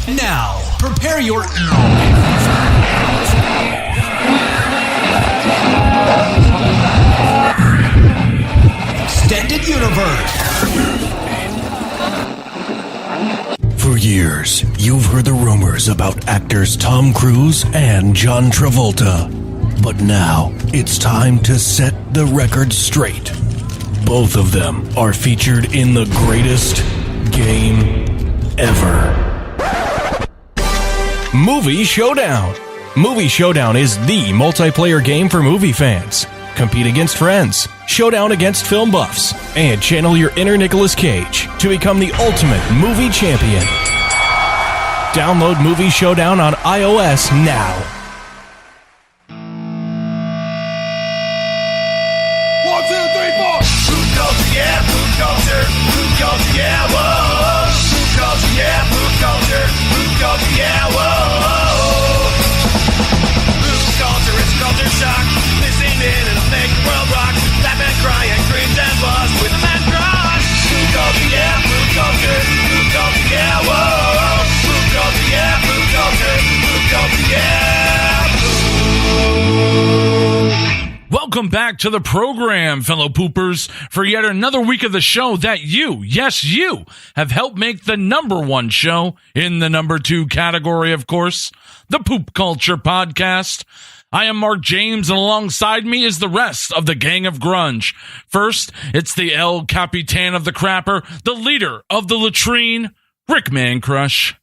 Now, prepare your extended universe. For years, you've heard the rumors about actors Tom Cruise and John Travolta. But now, it's time to set the record straight. Both of them are featured in the greatest game ever. Movie Showdown. Movie Showdown is the multiplayer game for movie fans. Compete against friends, showdown against film buffs, and channel your inner Nicolas Cage to become the ultimate movie champion. Download Movie Showdown on iOS now. 1, 2, 3, 4. Food culture, yeah, food culture. Food culture, yeah, whoa. Food culture, yeah, food culture. Food culture, yeah, whoa. Food culture, it's culture shock. This ain't it, it'll make the world rock. Batman cry and screams and bust with a man crush. Food culture, yeah, food culture. Food culture, yeah, whoa. Food culture, yeah, food culture. Food culture, yeah, food. Welcome back to the program, fellow poopers, for yet another week of the show that you, yes, you, have helped make the number one show in the number two category, of course, the Poop Culture Podcast. I am Mark James, and alongside me is the rest of the gang of grunge. First, it's the El Capitan of the Crapper, the leader of the latrine, Rick Mancrush.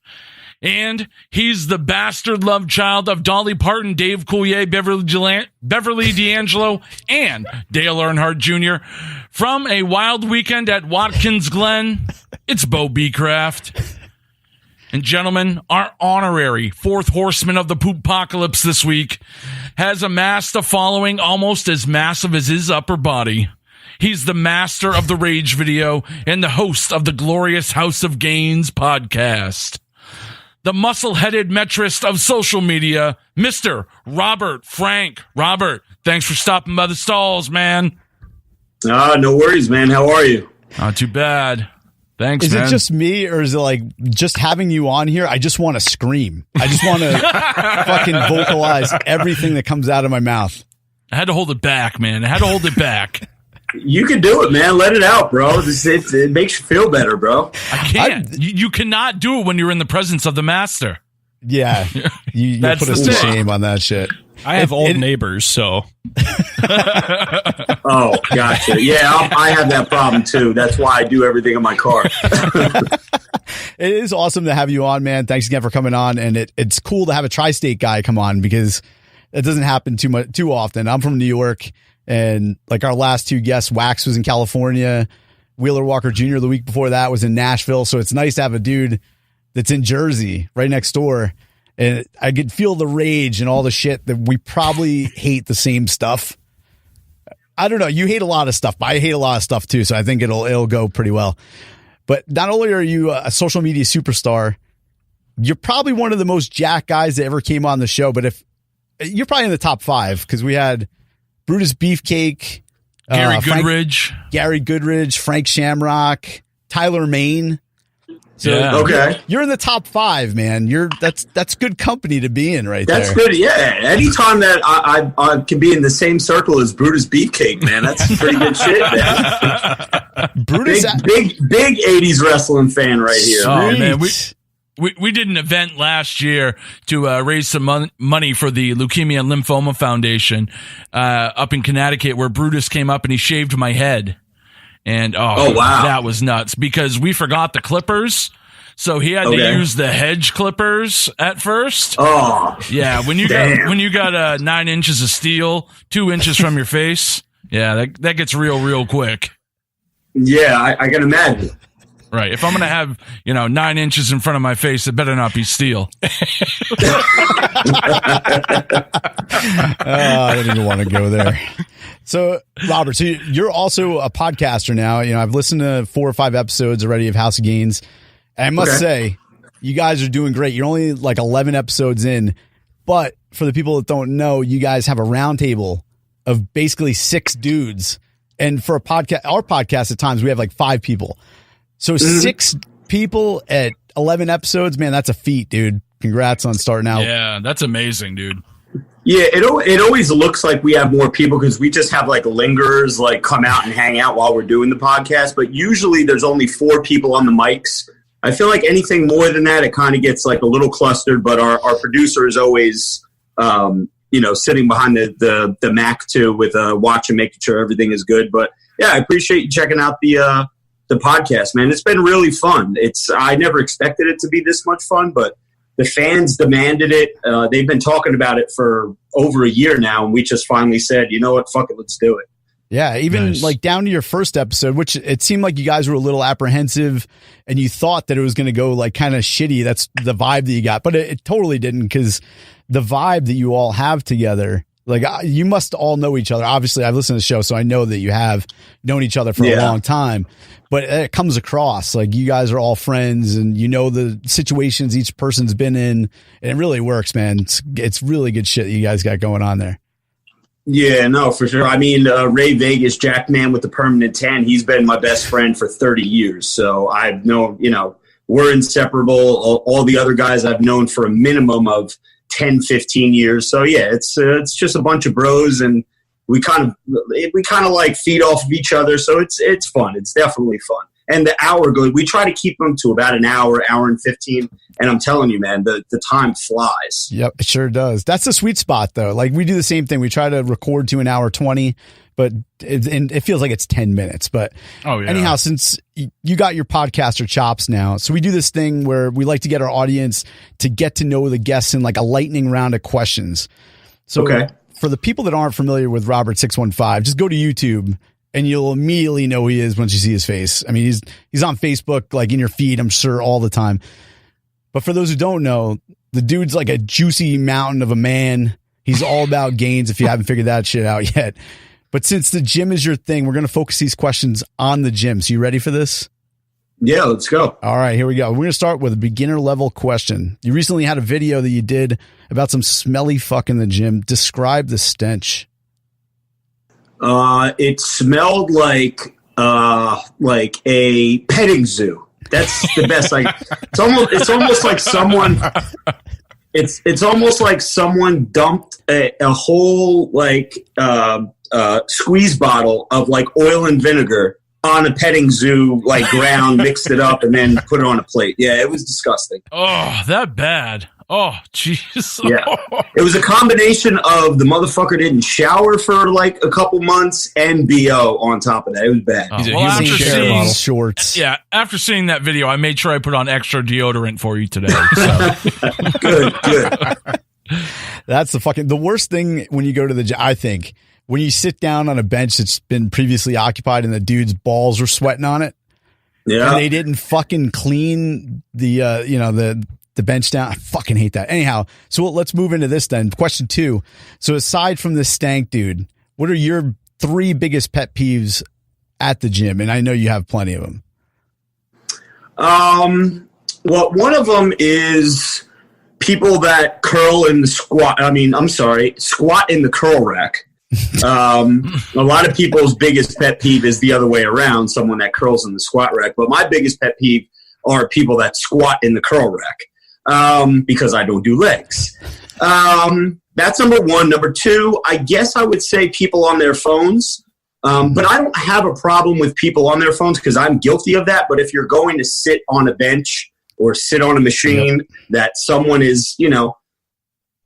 And he's the bastard love child of Dolly Parton, Dave Coulier, Beverly D'Angelo, and Dale Earnhardt Jr. From a wild weekend at Watkins Glen, it's Bo Beecraft. And gentlemen, our honorary fourth horseman of the Poop-pocalypse this week has amassed a following almost as massive as his upper body. He's the master of the rage video and the host of the glorious House of Gains podcast. The muscle-headed metrist of social media, Mr. Robert Frank. Robert, thanks for stopping by the stalls, man. No worries, man. How are you? Not too bad. Thanks, man. Is it just me, or is it like just having you on here? I just want to scream. I just want to fucking vocalize everything that comes out of my mouth. I had to hold it back, man. I had to hold it back. You can do it, man. Let it out, bro. It makes you feel better, bro. I can't. You cannot do it when you're in the presence of the master. Yeah. You put us to shame on that shit. I have old neighbors, so. Oh, gotcha. Yeah, I have that problem, too. That's why I do everything in my car. It is awesome to have you on, man. Thanks again for coming on. And it's cool to have a tri-state guy come on because it doesn't happen too often. I'm from New York. And like our last two guests, Wax was in California. Wheeler Walker Jr. the week before that was in Nashville. So it's nice to have a dude that's in Jersey right next door. And I could feel the rage and all the shit that we probably hate the same stuff. I don't know. You hate a lot of stuff, but I hate a lot of stuff too. So I think it'll go pretty well. But not only are you a social media superstar, you're probably one of the most jacked guys that ever came on the show. But if you're probably in the top 5, because we had Brutus Beefcake, Gary Goodridge, Frank Shamrock, Tyler Maine. So yeah. Okay. You're in the top 5, man. That's good company to be in there. That's good. Yeah. Anytime that I can be in the same circle as Brutus Beefcake, man, that's pretty good shit, man. Brutus, big 80s wrestling fan right here. Oh, man. We did an event last year to raise some money for the Leukemia and Lymphoma Foundation up in Connecticut, where Brutus came up and he shaved my head. And wow, that was nuts because we forgot the clippers. So he had to use the hedge clippers at first. Oh, yeah. When you got 9 inches of steel, 2 inches from your face. Yeah, that gets real quick. Yeah, I can imagine. Right. If I'm going to have, 9 inches in front of my face, it better not be steel. I don't even want to go there. So, Robert, so you're also a podcaster now. I've listened to 4 or 5 episodes already of House of Gains. And I must say, you guys are doing great. You're only like 11 episodes in. But for the people that don't know, you guys have a roundtable of basically 6 dudes. And for our podcast at times, we have like 5 people. So 6 people at 11 episodes, man, that's a feat, dude. Congrats on starting out. Yeah, that's amazing, dude. Yeah, it always looks like we have more people because we just have like lingerers like come out and hang out while we're doing the podcast. But usually there's only 4 people on the mics. I feel like anything more than that, it kind of gets like a little clustered. But our producer is always, sitting behind the Mac too with a watch and making sure everything is good. But yeah, I appreciate you checking out the podcast, man. It's been really fun. I never expected it to be this much fun, but the fans demanded it. They've been talking about it for over a year now, and we just finally said, you know what, fuck it, let's do it. Yeah, even like down to your first episode, which it seemed like you guys were a little apprehensive and you thought that it was going to go like kind of shitty. That's the vibe that you got, but it totally didn't, because the vibe that you all have together, like you must all know each other. Obviously, I've listened to the show, so I know that you have known each other for a long time, but it comes across like you guys are all friends and you know the situations each person's been in, and it really works, man. It's really good shit that you guys got going on there. Yeah, no, for sure. I mean, Ray Vegas, Jackman with the permanent tan, he's been my best friend for 30 years. So I've known, we're inseparable. All the other guys I've known for a minimum of 10, 15 years. So yeah, it's just a bunch of bros, and we kind of like feed off of each other. So it's fun. It's definitely fun. And the hour goes, we try to keep them to about an hour and 15. And I'm telling you, man, the time flies. Yep, it sure does. That's the sweet spot, though. Like we do the same thing. We try to record to an hour 20, but it feels like it's 10 minutes. But anyhow, since you got your podcaster chops now, so we do this thing where we like to get our audience to get to know the guests in like a lightning round of questions. So for the people that aren't familiar with Robert 615, just go to YouTube and you'll immediately know who he is once you see his face. I mean, he's on Facebook, like in your feed, I'm sure, all the time. But for those who don't know, the dude's like a juicy mountain of a man. He's all about gains, if you haven't figured that shit out yet. But since the gym is your thing, we're going to focus these questions on the gym. So you ready for this? Yeah, let's go. All right, here we go. We're going to start with a beginner level question. You recently had a video that you did about some smelly fuck in the gym. Describe the stench. It smelled like a petting zoo. That's the best. Like it's almost like someone. It's almost like someone dumped a whole squeeze bottle of like oil and vinegar on a petting zoo like ground, mixed it up, and then put it on a plate. Yeah, it was disgusting. Oh, that bad. Oh, jeez. Yeah. It was a combination of the motherfucker didn't shower for like a couple months and BO on top of that. It was bad. After seeing that video, I made sure I put on extra deodorant for you today. So. Good. That's the worst thing when you go to the gym, I think, when you sit down on a bench that's been previously occupied and the dude's balls are sweating on it. Yeah. And they didn't fucking clean the bench down. I fucking hate that. Anyhow, so let's move into this then. Question 2. So aside from this stank dude, what are your 3 biggest pet peeves at the gym? And I know you have plenty of them. Well, one of them is people that squat in the curl rack. A lot of people's biggest pet peeve is the other way around, someone that curls in the squat rack. But my biggest pet peeve are people that squat in the curl rack. Because I don't do legs. That's number 1. Number 2, I guess I would say people on their phones. But I don't have a problem with people on their phones because I'm guilty of that. But if you're going to sit on a bench or sit on a machine that someone is,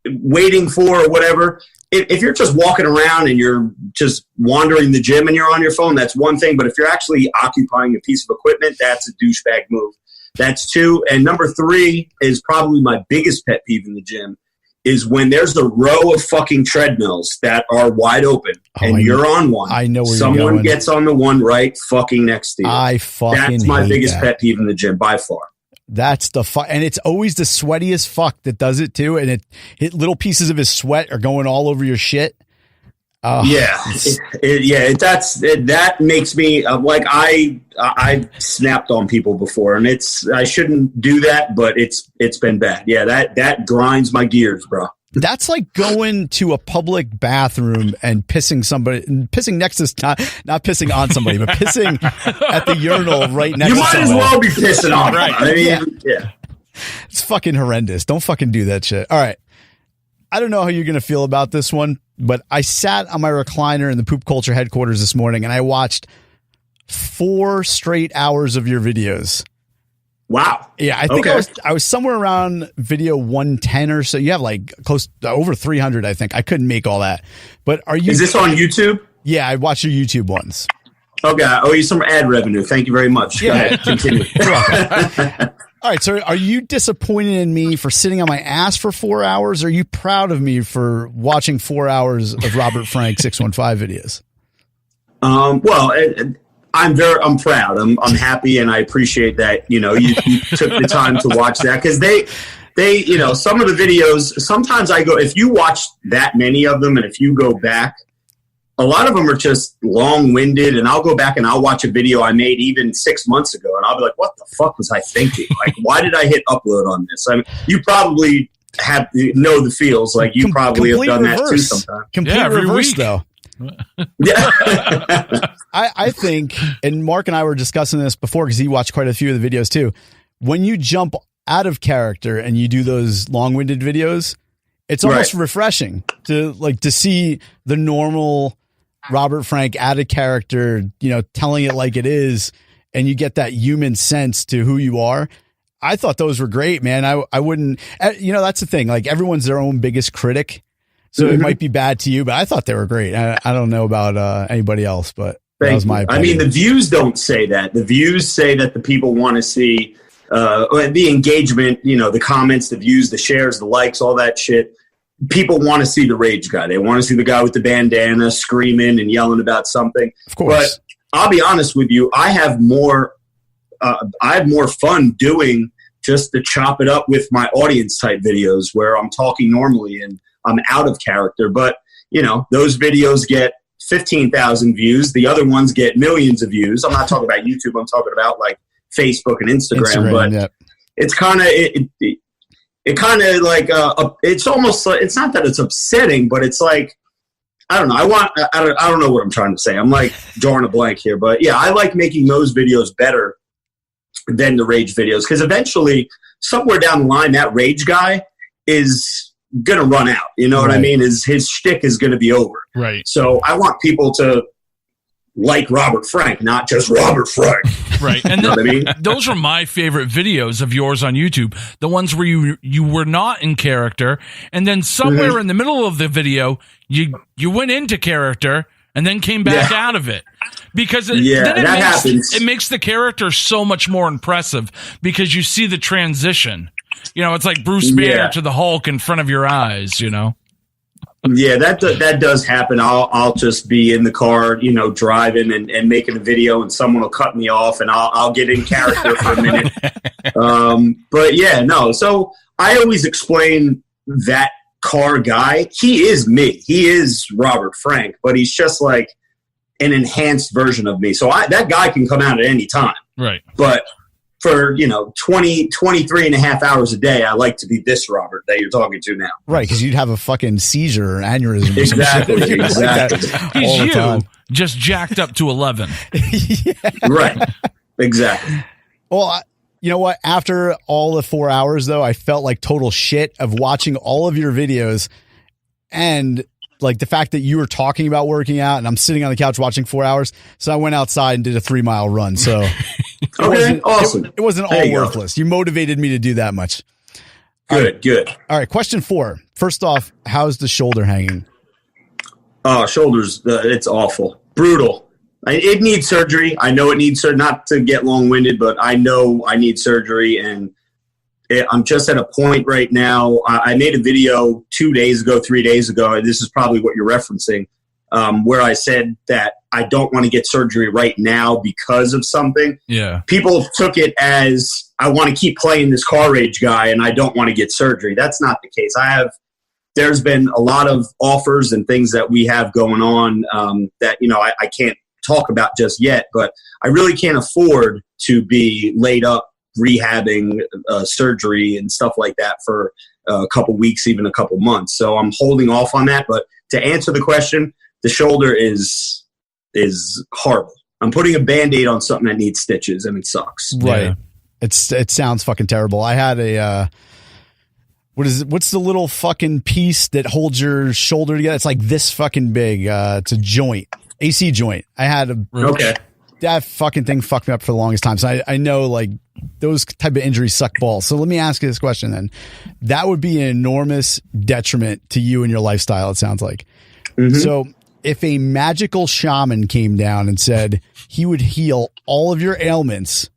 waiting for or whatever, if you're just walking around and you're just wandering the gym and you're on your phone, that's one thing. But if you're actually occupying a piece of equipment, that's a douchebag move. That's 2. And number 3 is probably my biggest pet peeve in the gym is when there's a row of fucking treadmills that are wide open and you're on one. I know where someone gets on the one right fucking next to you. That's my biggest pet peeve in the gym by far. That's and it's always the sweatiest fuck that does it too. And it little pieces of his sweat are going all over your shit. That makes me I've snapped on people before, and I shouldn't do that, but it's been bad. Yeah, that grinds my gears, bro. That's like going to a public bathroom and pissing next to not pissing on somebody, but pissing at the urinal right next to somebody. You might as well be pissing on. Right. I mean, yeah. It's fucking horrendous. Don't fucking do that shit. All right. I don't know how you're going to feel about this one, but I sat on my recliner in the Poop Culture headquarters this morning and I watched 4 straight hours of your videos. Wow. Yeah, I think I was somewhere around video 110 or so. You have like close to over 300, I think. I couldn't make all that. But are you? Is this on YouTube? Yeah, I watch your YouTube ones. Okay, I owe you some ad revenue. Thank you very much. Go ahead, continue. All right, so are you disappointed in me for sitting on my ass for 4 hours? Or are you proud of me for watching 4 hours of Robert Frank 615 videos? Well, I'm proud. I'm happy, and I appreciate that. You took the time to watch that because they, some of the videos. Sometimes I go, if you watch that many of them, and if you go back, a lot of them are just long-winded, and I'll go back and I'll watch a video I made even 6 months ago, and I'll be like, what the fuck was I thinking? Like, why did I hit upload on this? I mean, you probably know the feels. Like, you probably have done that too sometimes. Complete reverse, though. Yeah. I think, and Mark and I were discussing this before because he watched quite a few of the videos too. When you jump out of character and you do those long-winded videos, it's almost refreshing to see the normal Robert Frank out of character, telling it like it is, and you get that human sense to who you are. I thought those were great, man. I wouldn't, that's the thing. Like, everyone's their own biggest critic. So it might be bad to you, but I thought they were great. I don't know about anybody else, but that was my opinion. I mean, the views don't say that. The views say that the people want to see the engagement, the comments, the views, the shares, the likes, all that shit. People want to see the rage guy. They want to see the guy with the bandana screaming and yelling about something. Of course. But I'll be honest with you. I have more fun doing just the chop it up with my audience type videos where I'm talking normally and I'm out of character. But, those videos get 15,000 views. The other ones get millions of views. I'm not talking about YouTube. I'm talking about like Facebook and Instagram. But it's kind of it kind of like it's almost like, it's not that it's upsetting, but it's like, I don't know. I don't know what I'm trying to say. I'm like drawing a blank here, but yeah, I like making those videos better than the rage videos because eventually, somewhere down the line, that rage guy is gonna run out. You know what I mean? His shtick is gonna be over. Right. So I want people to like Robert Frank, not just Robert Frank. Right. And you know what I mean? Those are my favorite videos of yours on YouTube. The ones where you were not in character, and then somewhere in the middle of the video, you went into character and then came back out of it. Because it makes the character so much more impressive because you see the transition. It's like Bruce Banner to the Hulk in front of your eyes, Yeah, that does happen. I'll just be in the car, driving and making a video, and someone will cut me off, and I'll get in character for a minute. But yeah, no. So I always explain that car guy. He is me. He is Robert Frank, but he's just like an enhanced version of me. So that guy can come out at any time. Right. But for 23 and a half hours a day, I like to be this Robert that you're talking to now. Right, because you'd have a fucking seizure or aneurysm. Exactly. He's you just jacked up to 11. Right. Exactly. Well, you know what? After all the 4 hours, though, I felt like total shit of watching all of your videos, and like the fact that you were talking about working out, and I'm sitting on the couch watching 4 hours. So I went outside and did a 3-mile run. So awesome. It wasn't all worthless. You motivated me to do that much. Good. All right. Question 4. First off, how's the shoulder hanging? Shoulders. It's awful. Brutal. It needs surgery. I know it needs surgery, not to get long-winded, but I know I need surgery, and I'm just at a point right now. I made a video 3 days ago, and this is probably what you're referencing, where I said that I don't want to get surgery right now because of something. Yeah. People took it as I want to keep playing this car rage guy and I don't want to get surgery. That's not the case. There's been a lot of offers and things that we have going on that, I can't talk about just yet, but I really can't afford to be laid up rehabbing surgery and stuff like that for a couple weeks, even a couple months. So I'm holding off on that. But to answer the question, the shoulder is horrible. I'm putting a Band-Aid on something that needs stitches, and it sucks. Right. It sounds fucking terrible. I had a what's the little fucking piece that holds your shoulder together? It's like this fucking big. It's a joint, AC joint. I had that fucking thing fucked me up for the longest time. So I know like those type of injuries suck balls. So let me ask you this question then. That would be an enormous detriment to you and your lifestyle, it sounds like. Mm-hmm. So if a magical shaman came down and said he would heal all of your ailments,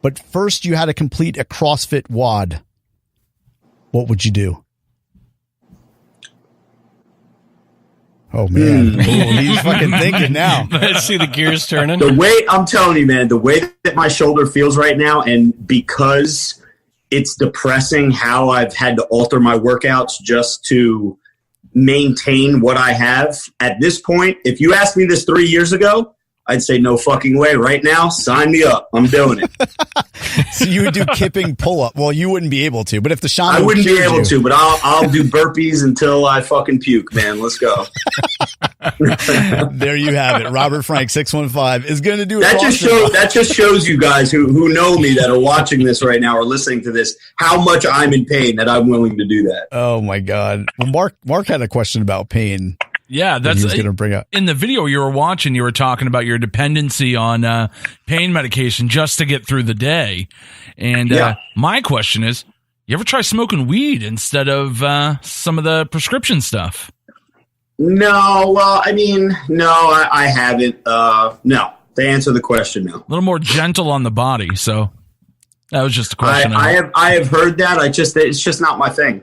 but first you had to complete a CrossFit WOD, what would you do? Oh man, he's fucking thinking now. I see the gears turning. The way I'm telling you, man, the way that my shoulder feels right now, and because it's depressing how I've had to alter my workouts just to maintain what I have at this point. If you asked me this 3 years ago, I'd say no fucking way. Right now, sign me up. I'm doing it. So you would do kipping pull-up. Well, you wouldn't be able to, but if the shaman I wouldn't be able to, but I'll do burpees until I fucking puke, man. Let's go. There you have it. Robert Frank 615 is going to do it. That just shows you guys who know me that are watching this right now or listening to this how much I'm in pain that I'm willing to do that. Oh my God. Well, Mark had a question about pain. Yeah, that's going to bring up in the video you were watching. You were talking about your dependency on pain medication just to get through the day. And my question is, you ever try smoking weed instead of some of the prescription stuff? No, well, I mean, no, I haven't. No, to answer the question, no. A little more gentle on the body. So that was just a question. I have heard that. It's just not my thing.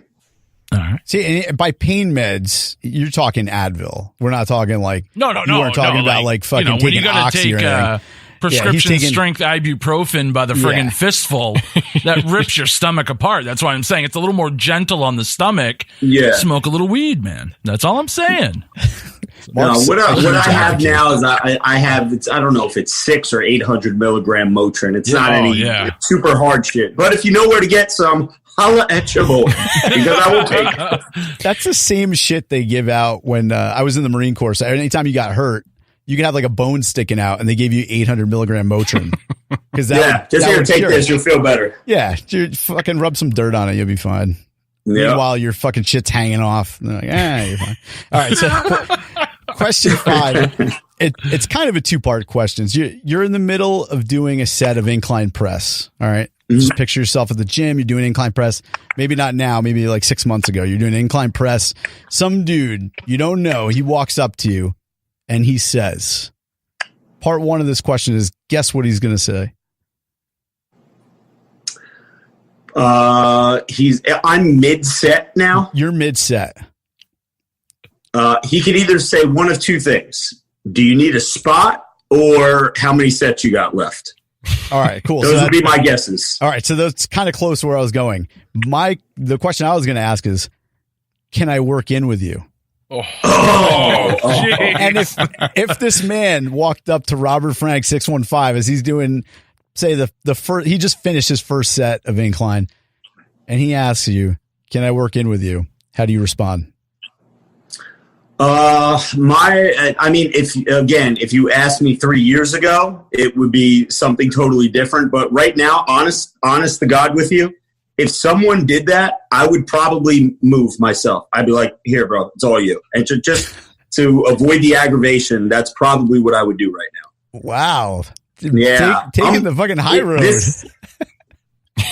All right. See, and by pain meds, you're talking Advil. We're not talking like no. You weren't talking about like fucking when taking you gotta Oxy or anything. Prescription strength ibuprofen by the friggin' fistful that rips your stomach apart. That's why I'm saying it's a little more gentle on the stomach. Yeah, smoke a little weed, man. That's all I'm saying. No, what I have now is I have I don't know if it's 600 or 800 milligram Motrin. It's not any super hard shit. But if you know where to get some, holla at your boy because I will take it. That's the same shit they give out when I was in the Marine Corps. So anytime you got hurt, you could have like a bone sticking out, and they gave you 800 milligram Motrin. Because take this, you'll feel better. Yeah, you fucking rub some dirt on it, you'll be fine. Yep. Meanwhile, your fucking shit's hanging off. And they're like, you're fine. All right, so question 5. It's kind of a 2-part question. You're in the middle of doing a set of incline press. All right. Just picture yourself at the gym. You're doing incline press. Maybe not now. Maybe like 6 months ago. You're doing incline press. Some dude you don't know. He walks up to you and he says, part 1 of this question is, guess what he's going to say? I'm mid set now. You're mid set. He could either say one of 2 things. Do you need a spot or how many sets you got left? All right, cool. Those would be my guesses. All right, so that's kind of close to where I was going. The question I was going to ask is, can I work in with you? And if this man walked up to Robert Frank 615 as he's doing, say the first, he just finished his first set of incline, and he asks you, "Can I work in with you?" How do you respond? If you asked me 3 years ago, it would be something totally different. But right now, honest to God with you, if someone did that, I would probably move myself. I'd be like, here, bro, it's all you. And just to avoid the aggravation, that's probably what I would do right now. Wow. Yeah. Taking the fucking high road.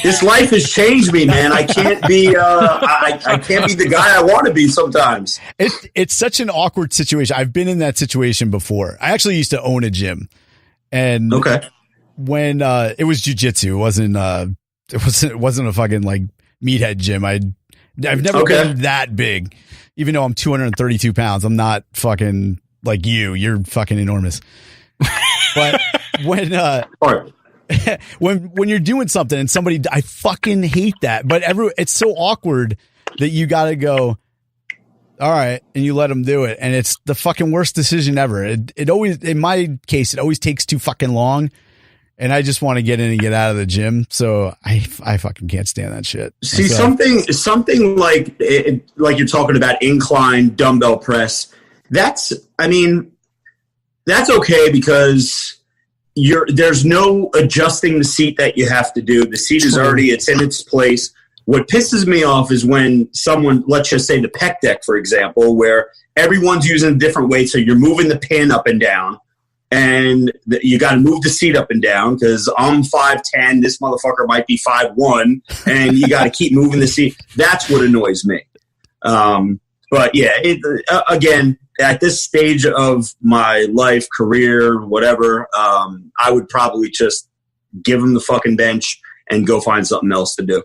This life has changed me, man. I can't be I can't be the guy I want to be sometimes. It's such an awkward situation. I've been in that situation before. I actually used to own a gym. And when it was jiu-jitsu, it wasn't a fucking like meathead gym. I've never been that big, even though I'm 232 pounds. I'm not fucking like you. You're fucking enormous. But when you're doing something and somebody, I fucking hate that. But it's so awkward that you got to go, all right, and you let them do it, and it's the fucking worst decision ever. It always, in my case, it always takes too fucking long. And I just want to get in and get out of the gym, so I fucking can't stand that shit. See, something like you're talking about incline dumbbell press. That's okay because there's no adjusting the seat that you have to do. The seat is it's in its place. What pisses me off is when someone, let's just say the pec deck, for example, where everyone's using a different weight. So you're moving the pin up and down, and you got to move the seat up and down because I'm 5'10", this motherfucker might be 5'1", and you got to keep moving the seat. That's what annoys me. But yeah, again, at this stage of my life, career, whatever, I would probably just give him the fucking bench and go find something else to do.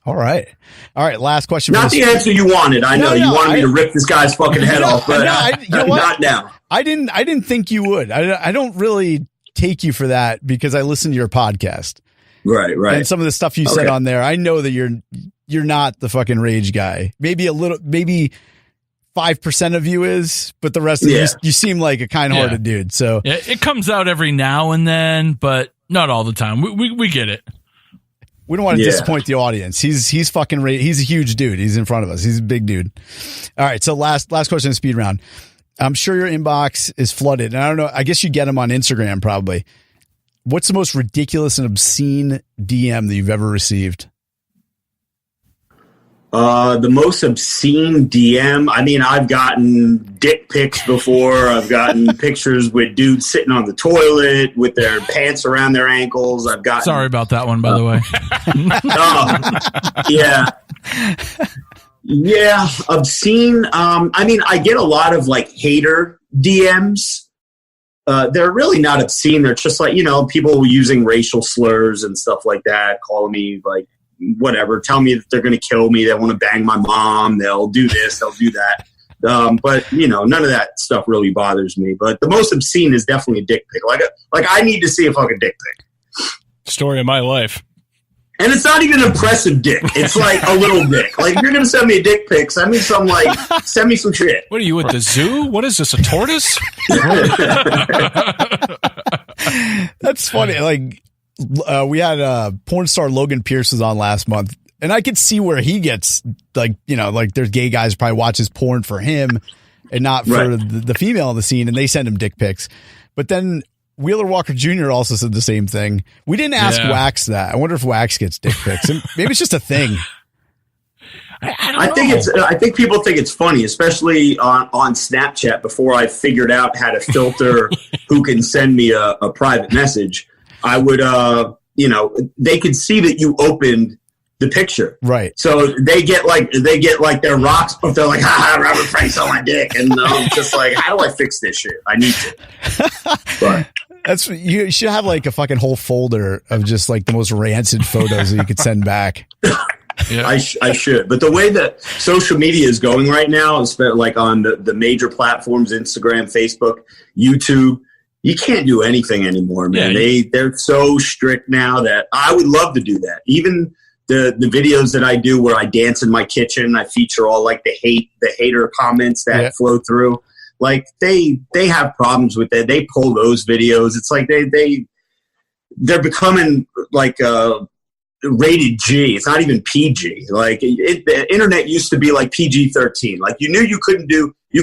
All right. Last question. Not the answer you wanted. I know you wanted me to rip this guy's fucking head off, but not now. I didn't think you would. I don't really take you for that because I listen to your podcast. Right. And some of the stuff you said on there, I know that you're not the fucking rage guy. Maybe 5% of you is, but the rest of you seem like a kind-hearted dude. So yeah, it comes out every now and then, but not all the time. We get it. We don't want to disappoint the audience. He's fucking he's a huge dude. He's in front of us. He's a big dude. All right. So last question in speed round. I'm sure your inbox is flooded, and I don't know. I guess you get them on Instagram probably. What's the most ridiculous and obscene DM that you've ever received? The most obscene DM. I mean, I've gotten dick pics before. I've gotten pictures with dudes sitting on the toilet with their pants around their ankles. I've got. Sorry about that one, by the way. Yeah, obscene. I mean, I get a lot of like hater DMs. They're really not obscene. They're just like, people using racial slurs and stuff like that, calling me like whatever, tell me that they're going to kill me. They want to bang my mom. They'll do this. They'll do that. But none of that stuff really bothers me. But the most obscene is definitely a dick pic. Like I need to see a fucking dick pic. Story of my life. And it's not even an impressive dick. It's like a little dick. Like, if you're going to send me a dick pic, send me some shit. What are you at the zoo? What is this, a tortoise? That's funny. Like, we had porn star Logan Pierce was on last month, and I could see where he gets like there's gay guys probably watches porn for him and not for the female in the scene, and they send him dick pics. But then Wheeler Walker Jr. also said the same thing. We didn't ask Wax that. I wonder if Wax gets dick pics. Maybe it's just a thing. I think people think it's funny, especially on Snapchat. Before I figured out how to filter who can send me a private message, I would, they could see that you opened the picture, right? So they get like their rocks, but they're like, Robert Frank's on my dick, and I'm just like, how do I fix this shit? I need to. But you should have like a fucking whole folder of just like the most rancid photos that you could send back. Yeah. I should. But the way that social media is going right now, like on the major platforms, Instagram, Facebook, YouTube, you can't do anything anymore, man. Yeah. They're so strict now that I would love to do that. Even the videos that I do where I dance in my kitchen, I feature all like the hater comments that flow through. Like they have problems with that. They pull those videos. It's like they're becoming like rated G. It's not even PG. Like the internet used to be like PG-13. Like you knew you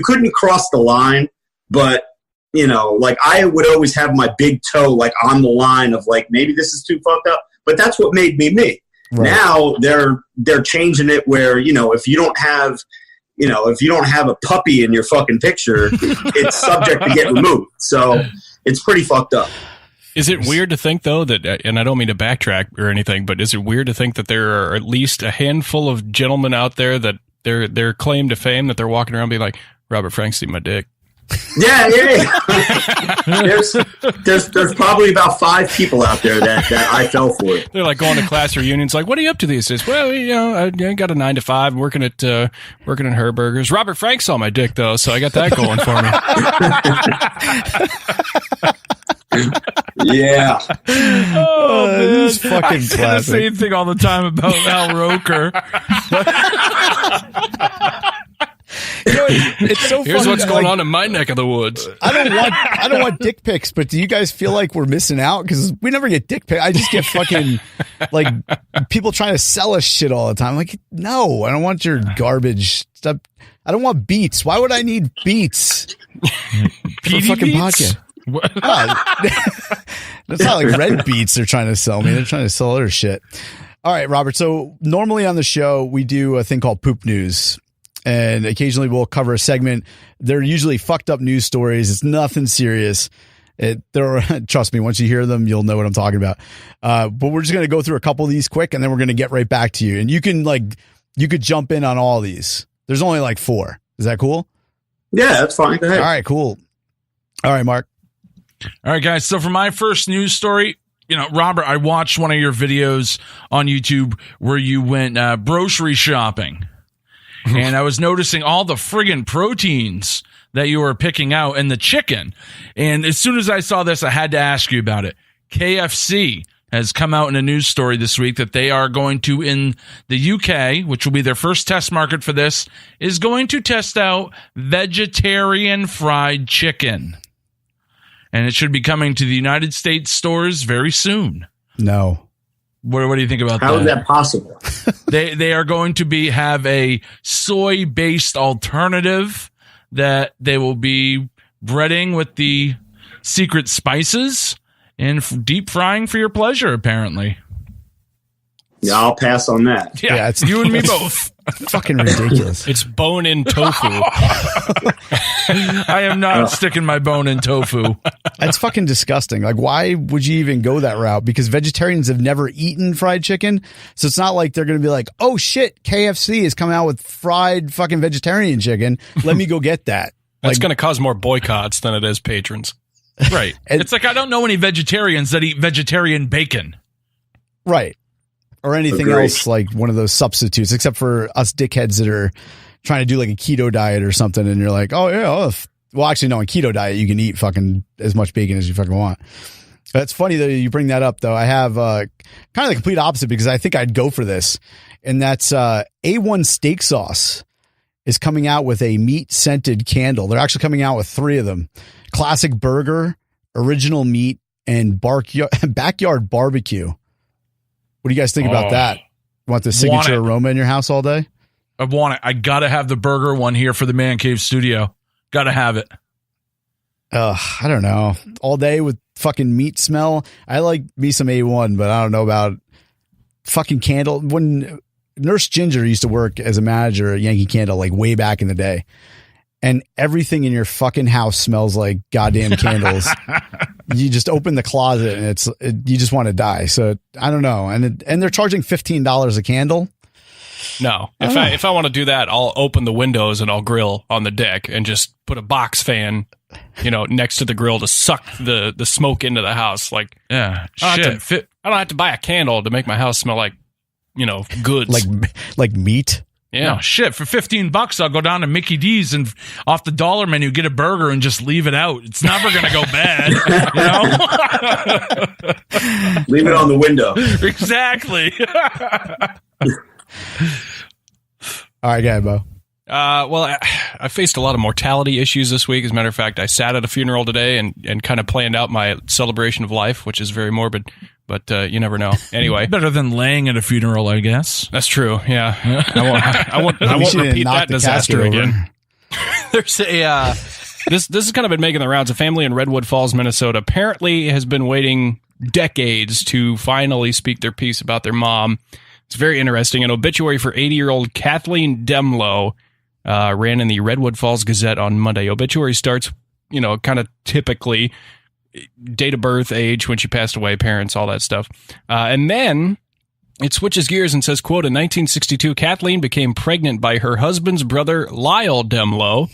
couldn't cross the line, but like I would always have my big toe like on the line of like maybe this is too fucked up. But that's what made me me. Right. Now they're changing it where if you don't have a puppy in your fucking picture, it's subject to get removed. So it's pretty fucked up. Is it weird to think, though, that, and I don't mean to backtrack or anything, but is it weird to think that there are at least a handful of gentlemen out there that their claim to fame that they're walking around being like, Robert Frank, see my dick? Yeah. There's probably about 5 people out there that I fell for. They're like going to class reunions. Like, what are you up to these days? Well, I got a 9-to-5 working at Herberger's. Robert Frank saw my dick though, so I got that going for me. Yeah. Oh, man. This is fucking I say the same thing all the time about Al Roker. It's so funny. Here's what's going on in my neck of the woods. I don't want dick pics, but do you guys feel like we're missing out? Because we never get dick pics. I just get fucking like people trying to sell us shit all the time. Like, no, I don't want your garbage stuff. I don't want beats. Why would I need beats? For fucking podcast. That's not like red beets they're trying to sell me. They're trying to sell other shit. All right, Robert. So normally on the show, we do a thing called Poop News. And occasionally we'll cover a segment. They're usually fucked up news stories. It's nothing serious. Trust me, once you hear them, you'll know what I'm talking about. But we're just going to go through a couple of these quick, and then we're going to get right back to you. And you could jump in on all these. There's only like 4. Is that cool? Yeah, that's fine. Go ahead. All right, cool. All right, Mark. All right, guys. So for my first news story, Robert, I watched one of your videos on YouTube where you went grocery shopping. And I was noticing all the friggin' proteins that you were picking out in the chicken. And as soon as I saw this, I had to ask you about it. KFC has come out in a news story this week that they are going to, in the UK, which will be their first test market for this, is going to test out vegetarian fried chicken. And it should be coming to the United States stores very soon. No. What do you think about that? How is that possible? They are going to have a soy-based alternative that they will be breading with the secret spices and deep frying for your pleasure, apparently. Yeah, I'll pass on that. Yeah, it's you and me both. Fucking ridiculous. It's bone-in tofu. I am not sticking my bone in tofu. That's fucking disgusting. Like, why would you even go that route? Because vegetarians have never eaten fried chicken. So it's not like they're going to be like, oh shit, KFC is coming out with fried fucking vegetarian chicken. Let me go get that. That's going to cause more boycotts than it is patrons. Right. It's like I don't know any vegetarians that eat vegetarian bacon. Right. Or anything else like one of those substitutes, except for us dickheads that are trying to do like a keto diet or something. And you're like, oh yeah. Well, actually, no, in keto diet, you can eat fucking as much bacon as you fucking want. That's funny that you bring that up, though. I have kind of the complete opposite because I think I'd go for this. And that's A1 Steak Sauce is coming out with a meat scented candle. They're actually coming out with 3 of them. Classic burger, original meat, and backyard barbecue. What do you guys think about that? Want the signature aroma in your house all day? I want it. I got to have the burger one here for the Man Cave studio. Got to have it. I don't know. All day with fucking meat smell. I like me some A1, but I don't know about fucking candle. When Nurse Ginger used to work as a manager at Yankee Candle, like way back in the day, and everything in your fucking house smells like goddamn candles. You just open the closet and you just want to die. So I don't know. And they're charging $15 a candle. No, if I want to do that, I'll open the windows and I'll grill on the deck and just put a box fan, next to the grill to suck the smoke into the house. Like, yeah, I don't have to buy a candle to make my house smell like, goods. Like meat. Yeah. No, shit. For $15, I'll go down to Mickey D's and off the dollar menu, get a burger and just leave it out. It's never going to go bad, Leave it on the window. Exactly. All right, go ahead, Bo. Well, I faced a lot of mortality issues this week. As a matter of fact, I sat at a funeral today and kind of planned out my celebration of life, which is very morbid, but you never know. Anyway, better than laying at a funeral, I guess. That's true. Yeah, I won't repeat that disaster again. There's a this has kind of been making the rounds. A family in Redwood Falls, Minnesota, apparently has been waiting decades to finally speak their piece about their mom. It's very interesting. An obituary for 80-year-old Kathleen Demlow ran in the Redwood Falls Gazette on Monday. Obituary starts, kind of typically date of birth, age, when she passed away, parents, all that stuff. And then it switches gears and says, quote, in 1962, Kathleen became pregnant by her husband's brother, Lyle Demlow,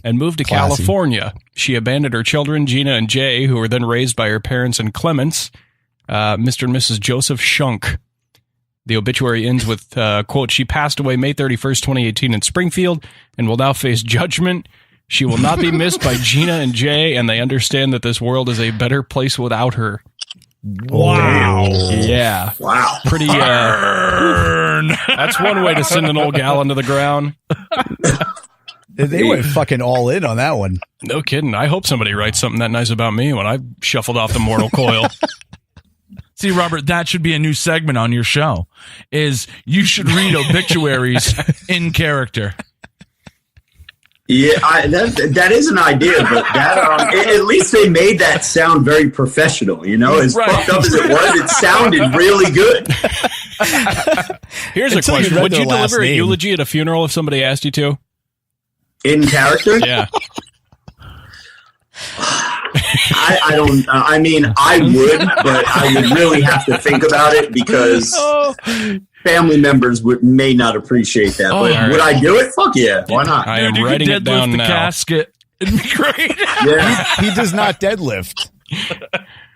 and moved to California. She abandoned her children, Gina and Jay, who were then raised by her parents in Clements, Mr. and Mrs. Joseph Shunk. The obituary ends with, quote, she passed away May 31st, 2018 in Springfield and will now face judgment. She will not be missed by Gina and Jay, and they understand that this world is a better place without her. Wow. Yeah. Wow. Pretty, that's one way to send an old gal into the ground. They went fucking all in on that one. No kidding. I hope somebody writes something that nice about me when I shuffled off the mortal coil. See, Robert, that should be a new segment on your show, is you should read obituaries in character. Yeah, that is an idea, but that at least they made that sound very professional. You know, as fucked up as it was, it sounded really good. Here's a question: would you deliver a eulogy at a funeral if somebody asked you to? In character? Yeah. I don't. I mean, I would, but I would really have to think about it because family members may not appreciate that. But would I do it? Fuck yeah! Why not? I am writing it down the now. Casket. It'd be great. Yeah. He does not deadlift. He Who are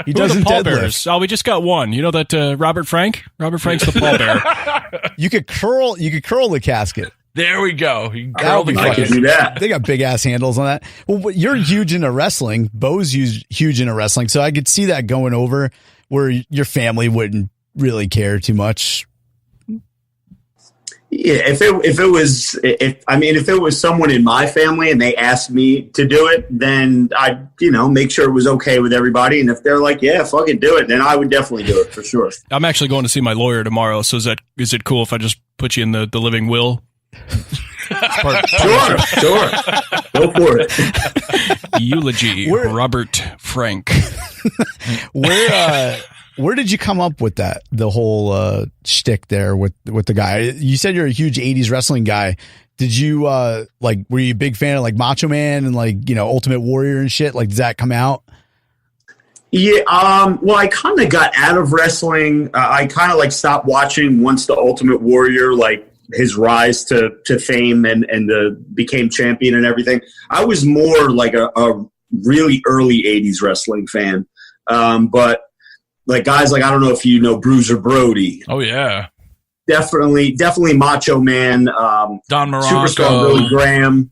the doesn't pallbearers? deadlift. Oh, we just got one. You know that Robert Frank? Robert Frank's the pallbearer. You could curl the casket. There we go. You can That'll curl the be I casket. could do that. They got big ass handles on that. Well, but you're huge into wrestling. Bo's huge into wrestling, so I could see that going over where your family wouldn't really care too much. Yeah, if it was someone in my family and they asked me to do it, then I'd make sure it was okay with everybody. And if they're like, yeah, fucking do it, then I would definitely do it for sure. I'm actually going to see my lawyer tomorrow. So is it cool if I just put you in the living will? Sure. Go for it. Eulogy, Robert Frank. Where did you come up with that? The whole shtick there with the guy. You said you're a huge '80s wrestling guy. Did you were you a big fan of like Macho Man and Ultimate Warrior and shit? Like, does that come out? Yeah. Well, I kind of got out of wrestling. I kind of stopped watching once the Ultimate Warrior his rise to fame and became champion and everything. I was more like a really early '80s wrestling fan. But guys I don't know if you know Bruiser Brody. Oh yeah, definitely Macho Man. Don Morocco, Superstar Billy Graham.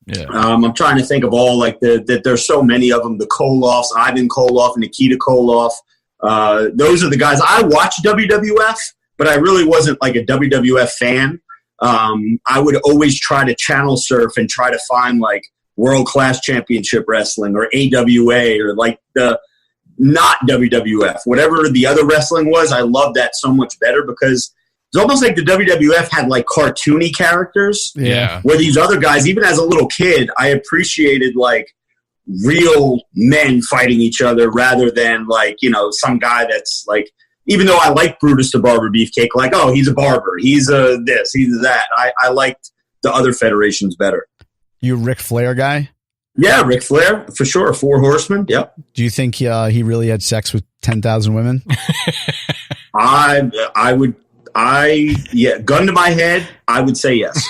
Yeah, I'm trying to think of all that. There's so many of them. The Koloffs, Ivan Koloff, and Nikita Koloff. Those are the guys. I watched WWF, but I really wasn't like a WWF fan. I would always try to channel surf and try to find World Class Championship Wrestling or AWA or the not WWF, whatever the other wrestling was. I loved that so much better because it's almost like the WWF had cartoony characters. Yeah. Where these other guys, even as a little kid, I appreciated real men fighting each other rather than some guy that's even though I like Brutus the Barber Beefcake, he's a barber, he's a this, he's a that. I liked the other federations better. You a Ric Flair guy? Yeah, Ric Flair, for sure. 4 Horsemen, yep. Do you think he really had sex with 10,000 women? Gun to my head, I would say yes.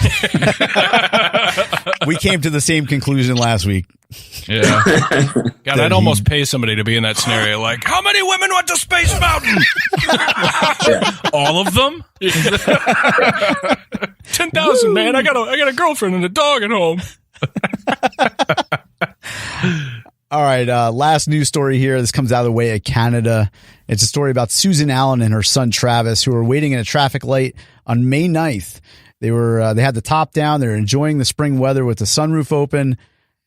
We came to the same conclusion last week. Yeah. God, I'd almost pay somebody to be in that scenario. How many women went to Space Mountain? all of them. 10,000, man. I got a girlfriend and a dog at home. All right, last news story here. This comes out of the way of Canada. It's a story about Susan Allen and her son Travis, who were waiting at a traffic light on May 9th. They had the top down. They were enjoying the spring weather with the sunroof open.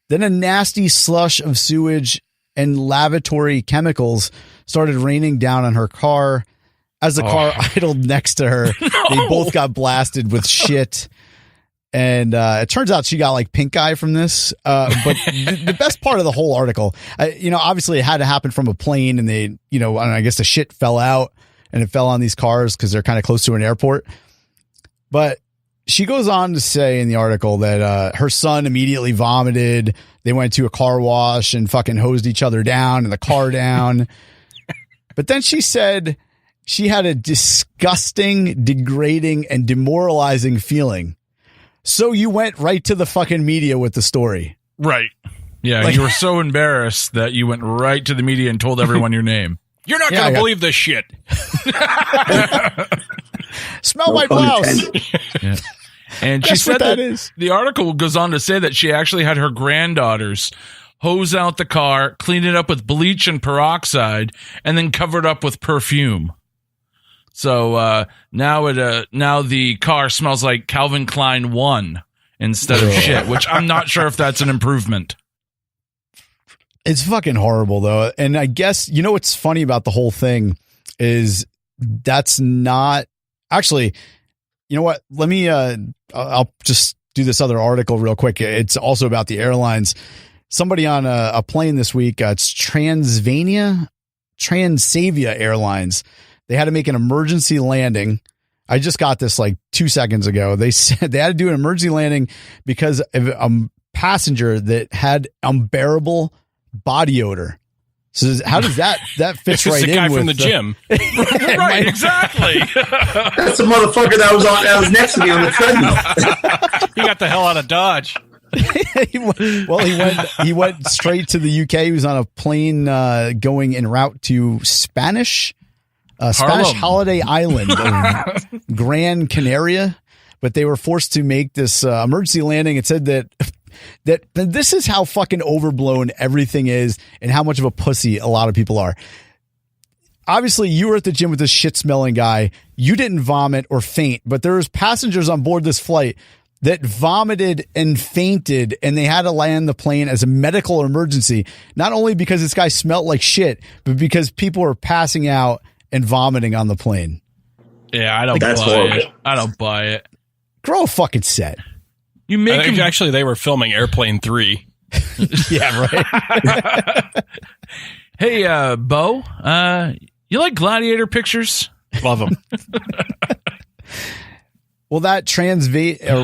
Then a nasty slush of sewage and lavatory chemicals started raining down on her car. As the car idled next to her, they both got blasted with shit. And it turns out she got pink eye from this. But the best part of the whole article, obviously it had to happen from a plane, and they, I guess the shit fell out and it fell on these cars because they're kind of close to an airport. But she goes on to say in the article that her son immediately vomited. They went to a car wash and fucking hosed each other down and the car down. But then she said she had a disgusting, degrading, and demoralizing feeling. So you went right to the fucking media with the story. Right. Yeah, you were so embarrassed that you went right to the media and told everyone your name. You're not going to believe this shit. Smell my blouse. Yeah. And she said that the article goes on to say that she actually had her granddaughters hose out the car, clean it up with bleach and peroxide, and then cover it up with perfume. So now the car smells like Calvin Klein 1 instead of shit, which I'm not sure if that's an improvement. It's fucking horrible, though. And I guess, what's funny about the whole thing is that's not actually, you know what? Let me, I'll just do this other article real quick. It's also about the airlines. Somebody on a plane this week, it's Transavia Airlines. They had to make an emergency landing. I just got this like 2 seconds ago. They said they had to do an emergency landing because of a passenger that had unbearable body odor. So how does that fits right in? The guy with from the gym. Right, exactly. That's the motherfucker that was next to me on the treadmill. He got the hell out of Dodge. He went straight to the UK. He was on a plane going en route to Spanish Holiday Island of Gran Canaria, but they were forced to make this emergency landing. It said that this is how fucking overblown everything is and how much of a pussy a lot of people are. Obviously, you were at the gym with this shit-smelling guy. You didn't vomit or faint, but there was passengers on board this flight that vomited and fainted, and they had to land the plane as a medical emergency, not only because this guy smelled like shit, but because people were passing out and vomiting on the plane. Yeah, I don't That's buy horrible. it. I don't buy it. Grow a fucking set. You make him Actually, they were filming Airplane 3. Yeah, right. Hey, Bo, you like gladiator pictures? Love them. Well, that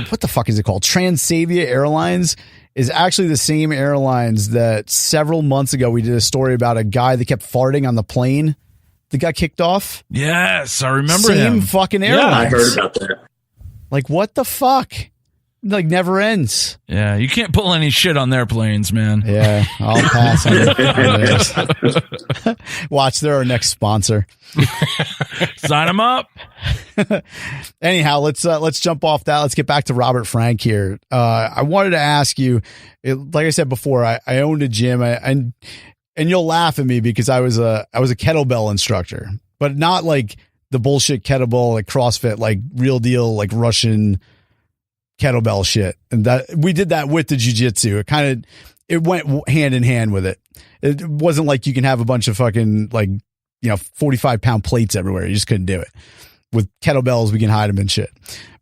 what the fuck is it called? Transavia Airlines is actually the same airlines that several months ago we did a story about a guy that kept farting on the plane that got kicked off. Yes, I remember Same him. fucking I airlines. heard about that. Like, what the fuck? Like, never ends. Yeah, you can't pull any shit on their planes, man. Yeah, I'll pass on it. Watch, they're our next sponsor. Sign them up. Anyhow, let's jump off that. Let's get back to Robert Frank here. I wanted to ask you, like I said before, I owned a gym, and you'll laugh at me because I was a kettlebell instructor, but not like the bullshit kettlebell like CrossFit, like real deal, like Russian kettlebell shit. And that we did that with the jiu-jitsu. It went hand in hand with it. It wasn't like you can have a bunch of fucking 45-pound plates everywhere. You just couldn't do it. With kettlebells, we can hide them and shit.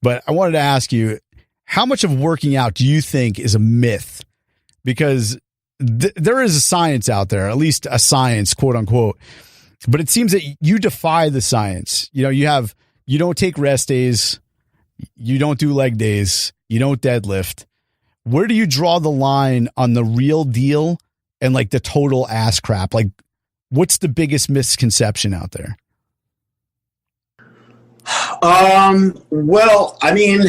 But I wanted to ask you, how much of working out do you think is a myth? Because there is a science out there, at least a science, quote unquote. But it seems that you defy the science. You don't take rest days. You don't do leg days. You don't deadlift. Where do you draw the line on the real deal and like the total ass crap? Like, what's the biggest misconception out there? Well, I mean,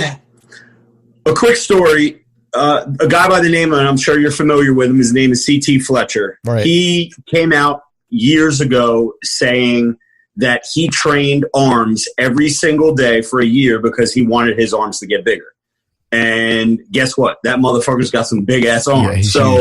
a quick story. A guy by the name, and I'm sure you're familiar with him, his name is C.T. Fletcher. Right. He came out years ago saying that he trained arms every single day for a year because he wanted his arms to get bigger. And guess what? That motherfucker's got some big ass arms. Yeah, so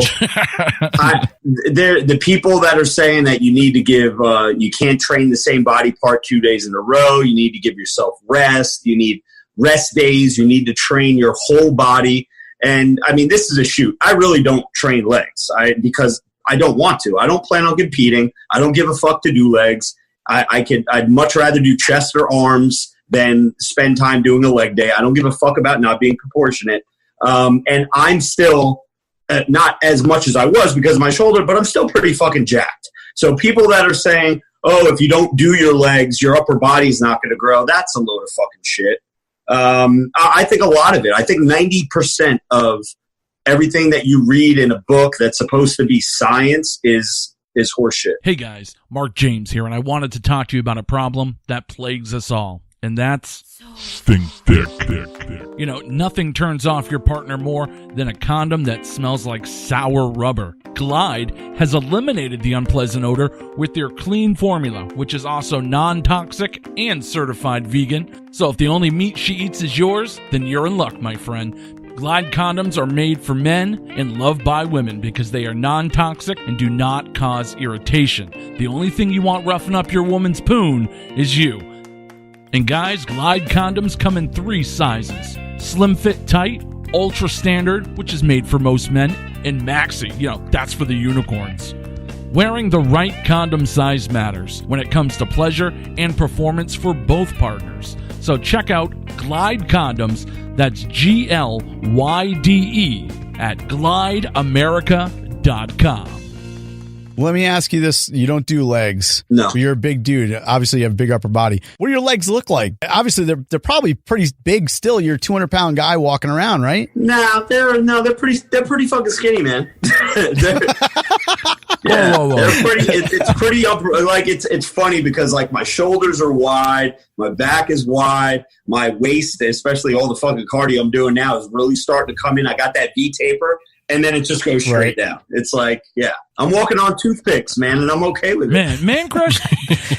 the people that are saying that you need to give, you can't train the same body part 2 days in a row. You need to give yourself rest. You need rest days. You need to train your whole body. And I mean, this is a shoot. I really don't train legs because I don't want to. I don't plan on competing. I don't give a fuck to do legs. I'd much rather do chest or arms than spend time doing a leg day. I don't give a fuck about not being proportionate. And I'm still not as much as I was because of my shoulder, but I'm still pretty fucking jacked. So people that are saying, oh, if you don't do your legs, your upper body's not going to grow, that's a load of fucking shit. I think a lot of it. I think 90% of everything that you read in a book that's supposed to be science is horseshit. Hey guys, Mark James here, and I wanted to talk to you about a problem that plagues us all, and that's Stink dick. Nothing turns off your partner more than a condom that smells like sour rubber. Glide has eliminated the unpleasant odor with their clean formula, which is also non-toxic and certified vegan. So if the only meat she eats is yours, then you're in luck, my friend. Glide condoms are made for men and loved by women because they are non-toxic and do not cause irritation. The only thing you want roughing up your woman's poon is you. And guys, Glide condoms come in 3 sizes: slim fit tight, ultra standard, which is made for most men, and maxi, that's for the unicorns. Wearing the right condom size matters when it comes to pleasure and performance for both partners. So check out Glide condoms That's GLYDE at glideamerica.com. Let me ask you this. You don't do legs. No. But you're a big dude. Obviously, you have a big upper body. What do your legs look like? Obviously, they're probably pretty big still. You're a 200-pound guy walking around, right? Nah, they're pretty fucking skinny, man. Whoa. They're pretty. It's pretty up. Like it's funny because like my shoulders are wide, my back is wide, my waist, especially all the fucking cardio I'm doing now, is really starting to come in. I got that V taper. And then it just goes straight down. It's like, yeah, I'm walking on toothpicks, man, and I'm okay with it. Man Crush,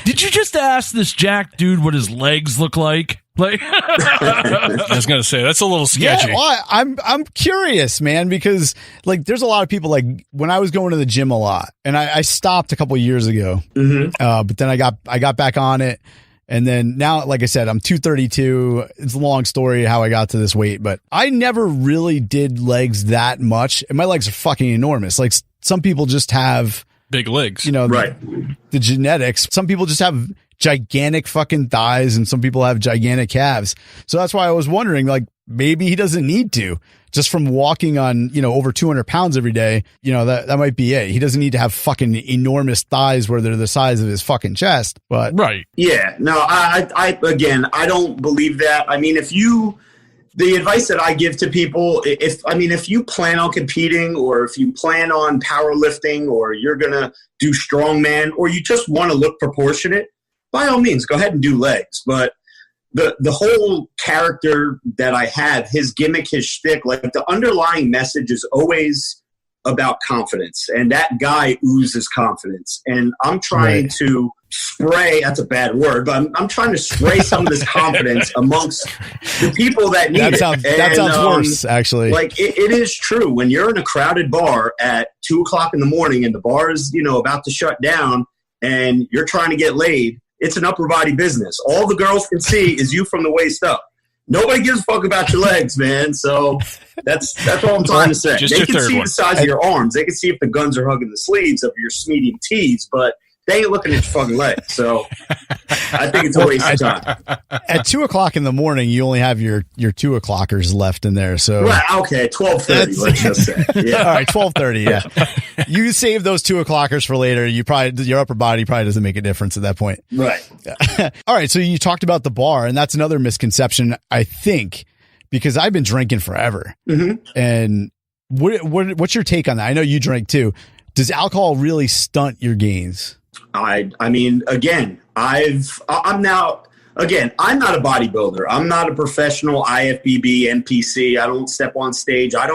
did you just ask this jack dude what his legs look like? Like, I was gonna say that's a little sketchy. Yeah, well, I'm curious, man, because like there's a lot of people like when I was going to the gym a lot, and I stopped a couple of years ago, but then I got back on it. And then now, like I said, I'm 232. It's a long story how I got to this weight, but I never really did legs that much. And my legs are fucking enormous. Like some people just have big legs, you know, the genetics. Some people just have gigantic fucking thighs and some people have gigantic calves. So that's why I was wondering, like, maybe he doesn't need to. Just from walking on, you know, over 200 pounds every day, you know, that might be it. He doesn't need to have fucking enormous thighs where they're the size of his fucking chest. But right. Yeah. No, I don't believe that. I mean, the advice that I give to people, if you plan on competing or if you plan on powerlifting or you're going to do strongman or you just want to look proportionate, by all means, go ahead and do legs. But the whole character that I have, his gimmick, his shtick, like the underlying message is always about confidence. And that guy oozes confidence. And I'm trying to spray, that's a bad word, but I'm trying to spray some of this confidence amongst the people that need it. That sounds worse, actually. Like it is true. When you're in a crowded bar at 2:00 in the morning and the bar is, you know, about to shut down and you're trying to get laid, it's an upper body business. All the girls can see is you from the waist up. Nobody gives a fuck about your legs, man. So that's all I'm trying to say. They can see the size of your arms. They can see if the guns are hugging the sleeves of your medium tees, but they ain't looking at your fucking legs. So I think it's a waste of time. At 2:00 in the morning, you only have your 2 o'clockers left in there. So right, okay, 12:30. Let's just say, yeah. All right, 12:30. Yeah, you save those 2 o'clockers for later. Your upper body probably doesn't make a difference at that point. Right. All right. So you talked about the bar, and that's another misconception, I think, because I've been drinking forever. And what's your take on that? I know you drink too. Does alcohol really stunt your gains? I mean, again, I'm not a bodybuilder. I'm not a professional IFBB, NPC. I don't step on stage. I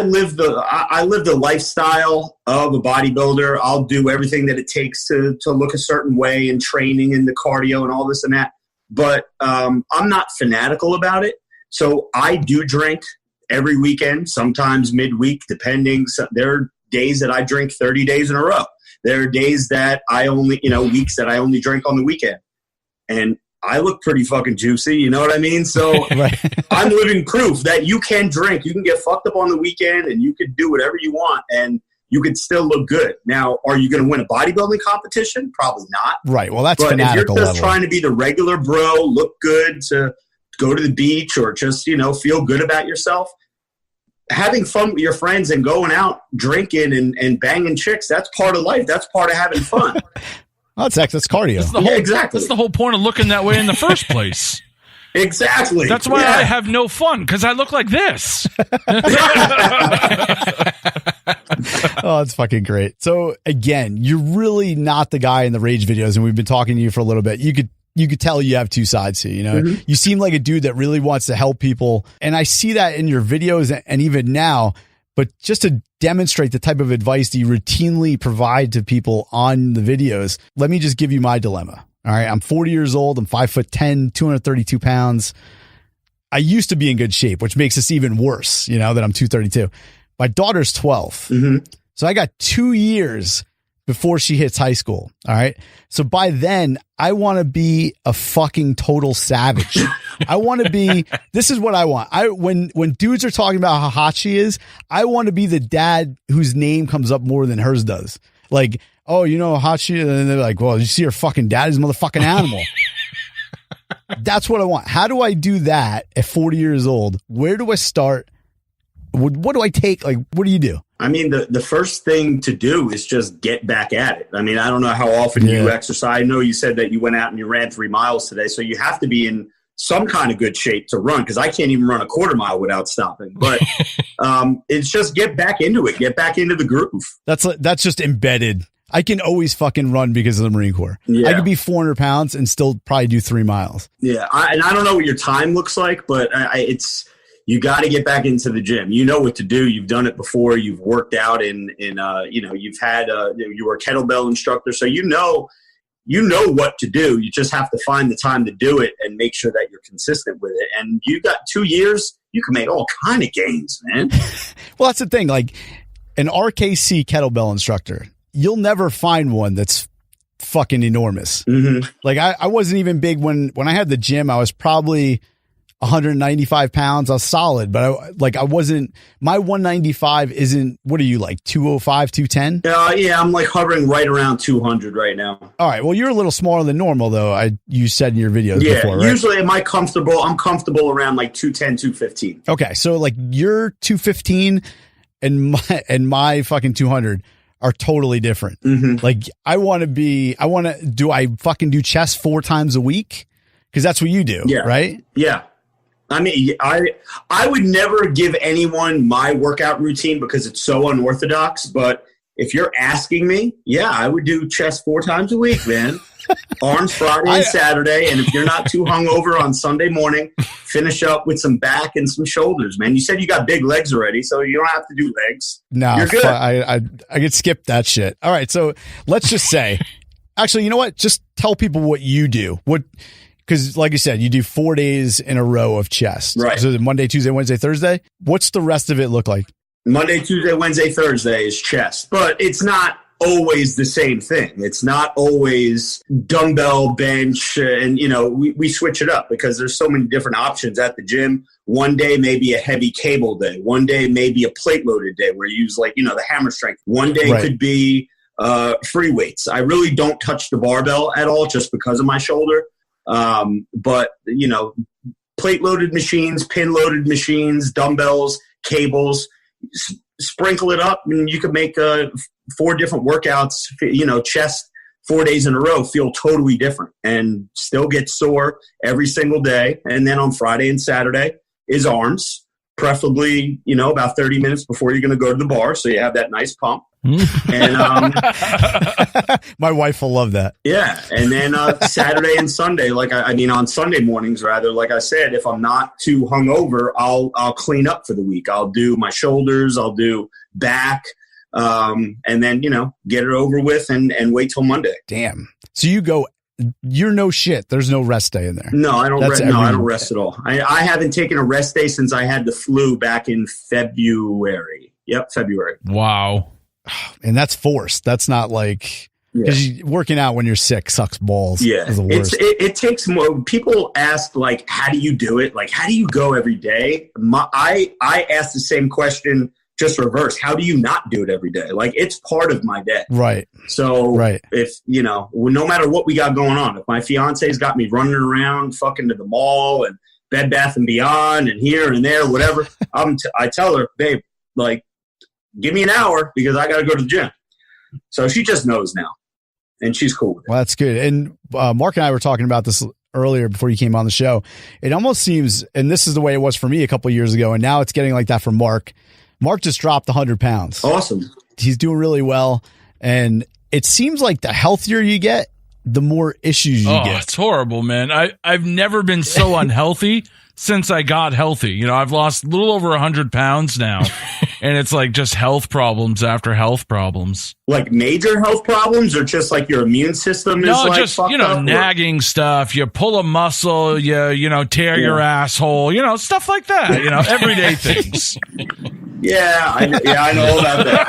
live the lifestyle of a bodybuilder. I'll do everything that it takes to look a certain way in training and the cardio and all this and that. But I'm not fanatical about it. So I do drink every weekend, sometimes midweek, depending. So there are days that I drink 30 days in a row. There are days that weeks that I only drink on the weekend. And I look pretty fucking juicy, you know what I mean? So I'm living proof that you can drink. You can get fucked up on the weekend and you can do whatever you want and you can still look good. Now, are you going to win a bodybuilding competition? Probably not. Right. Well, that's fanatical level. If you're just level. trying to be the regular bro, look good, to go to the beach or just, feel good about yourself, having fun with your friends and going out drinking and banging chicks, that's part of life. That's part of having fun. That's cardio. Exactly. That's the whole point of looking that way in the first place. Exactly. That's why I have no fun, because I look like this. Oh, it's fucking great. So again, you're really not the guy in the rage videos, and we've been talking to you for a little bit. You could tell you have two sides here, You seem like a dude that really wants to help people. And I see that in your videos and even now, but just to demonstrate the type of advice that you routinely provide to people on the videos, let me just give you my dilemma. All right. I'm 40 years old. I'm 5'10", 232 pounds. I used to be in good shape, which makes this even worse, that I'm 232. My daughter's 12. So I got 2 years before she hits high school. All right. So by then I want to be a fucking total savage. I want to be, this is what I want. When dudes are talking about how hot she is, I want to be the dad whose name comes up more than hers does. Like, oh, you know how hot she is? And they're like, well, you see her fucking dad is a motherfucking animal. That's what I want. How do I do that at 40 years old? Where do I start? What do I take? Like, what do you do? I mean, the first thing to do is just get back at it. I mean, I don't know how often you exercise. I know you said that you went out and you ran 3 miles today, so you have to be in some kind of good shape to run, because I can't even run a quarter mile without stopping. But it's just get back into it. Get back into the groove. That's just embedded. I can always fucking run because of the Marine Corps. Yeah. I could be 400 pounds and still probably do 3 miles. Yeah, and I don't know what your time looks like, but it's you got to get back into the gym. You know what to do. You've done it before. You've worked out you've had you were a kettlebell instructor, so you know what to do. You just have to find the time to do it and make sure that you're consistent with it. And you got 2 years, you can make all kind of gains, man. Well, that's the thing. Like an RKC kettlebell instructor, you'll never find one that's fucking enormous. Mm-hmm. Like I wasn't even big when I had the gym. I was probably 195 pounds. I was solid, but I wasn't. My 195 isn't. What are you, like 205, 210? Yeah, I'm like hovering right around 200 right now. All right. Well, you're a little smaller than normal, though. You said in your videos before, right? Usually, am I comfortable? I'm comfortable around like 210, 215. Okay, so like your 215 and my fucking 200 are totally different. Mm-hmm. Like do I fucking do chest 4 times a week? Because that's what you do, right? Yeah. I mean, I would never give anyone my workout routine because it's so unorthodox. But if you're asking me, I would do chest 4 times a week, man. Arms Friday and Saturday. And if you're not too hungover on Sunday morning, finish up with some back and some shoulders, man. You said you got big legs already, so you don't have to do legs. No, you're good. I could skip that shit. All right. So let's just say, actually, you know what? Just tell people what you do. Because like you said, you do 4 days in a row of chest. Right. So Monday, Tuesday, Wednesday, Thursday. What's the rest of it look like? Monday, Tuesday, Wednesday, Thursday is chest. But it's not always the same thing. It's not always dumbbell, bench, and, we switch it up because there's so many different options at the gym. One day may be a heavy cable day. One day may be a plate-loaded day where you use, the hammer strength. One day could be free weights. I really don't touch the barbell at all just because of my shoulder. But plate loaded machines, pin loaded machines, dumbbells, cables, sprinkle it up and you could make 4 different workouts, chest 4 days in a row feel totally different and still get sore every single day. And then on Friday and Saturday is arms, preferably, about 30 minutes before you're going to go to the bar. So you have that nice pump. And my wife will love that. Yeah. And then Saturday and Sunday, on Sunday mornings, rather, like I said, if I'm not too hungover, I'll clean up for the week. I'll do my shoulders, I'll do back, and then, get it over with and wait till Monday. Damn. So you're no shit. There's no rest day in there. No, I don't I don't rest at all. I haven't taken a rest day since I had the flu back in February. Yep, February. Wow. And that's forced. That's not like, because working out when you're sick sucks balls. Yeah, is the worst. It takes more. People ask, how do you do it? How do you go every day? I ask the same question, just reverse. How do you not do it every day? It's part of my day. Right. So if, no matter what we got going on, if my fiance's got me running around fucking to the mall and Bed Bath & Beyond and here and there, whatever, I tell her, babe, give me an hour because I got to go to the gym. So she just knows now, and she's cool with it. Well, that's good. And Mark and I were talking about this earlier before you came on the show. It almost seems, and this is the way it was for me a couple of years ago, and now it's getting like that for Mark. Mark just dropped 100 pounds. Awesome. He's doing really well. And it seems like the healthier you get, the more issues you get. It's horrible, man. I've never been so unhealthy since I got healthy. I've lost a little over 100 pounds now, and it's like just health problems after health problems. Like major health problems, or just like your immune system is just fucked up, nagging stuff. You pull a muscle, you tear your asshole, stuff like that. Everyday things. Yeah, I know about that.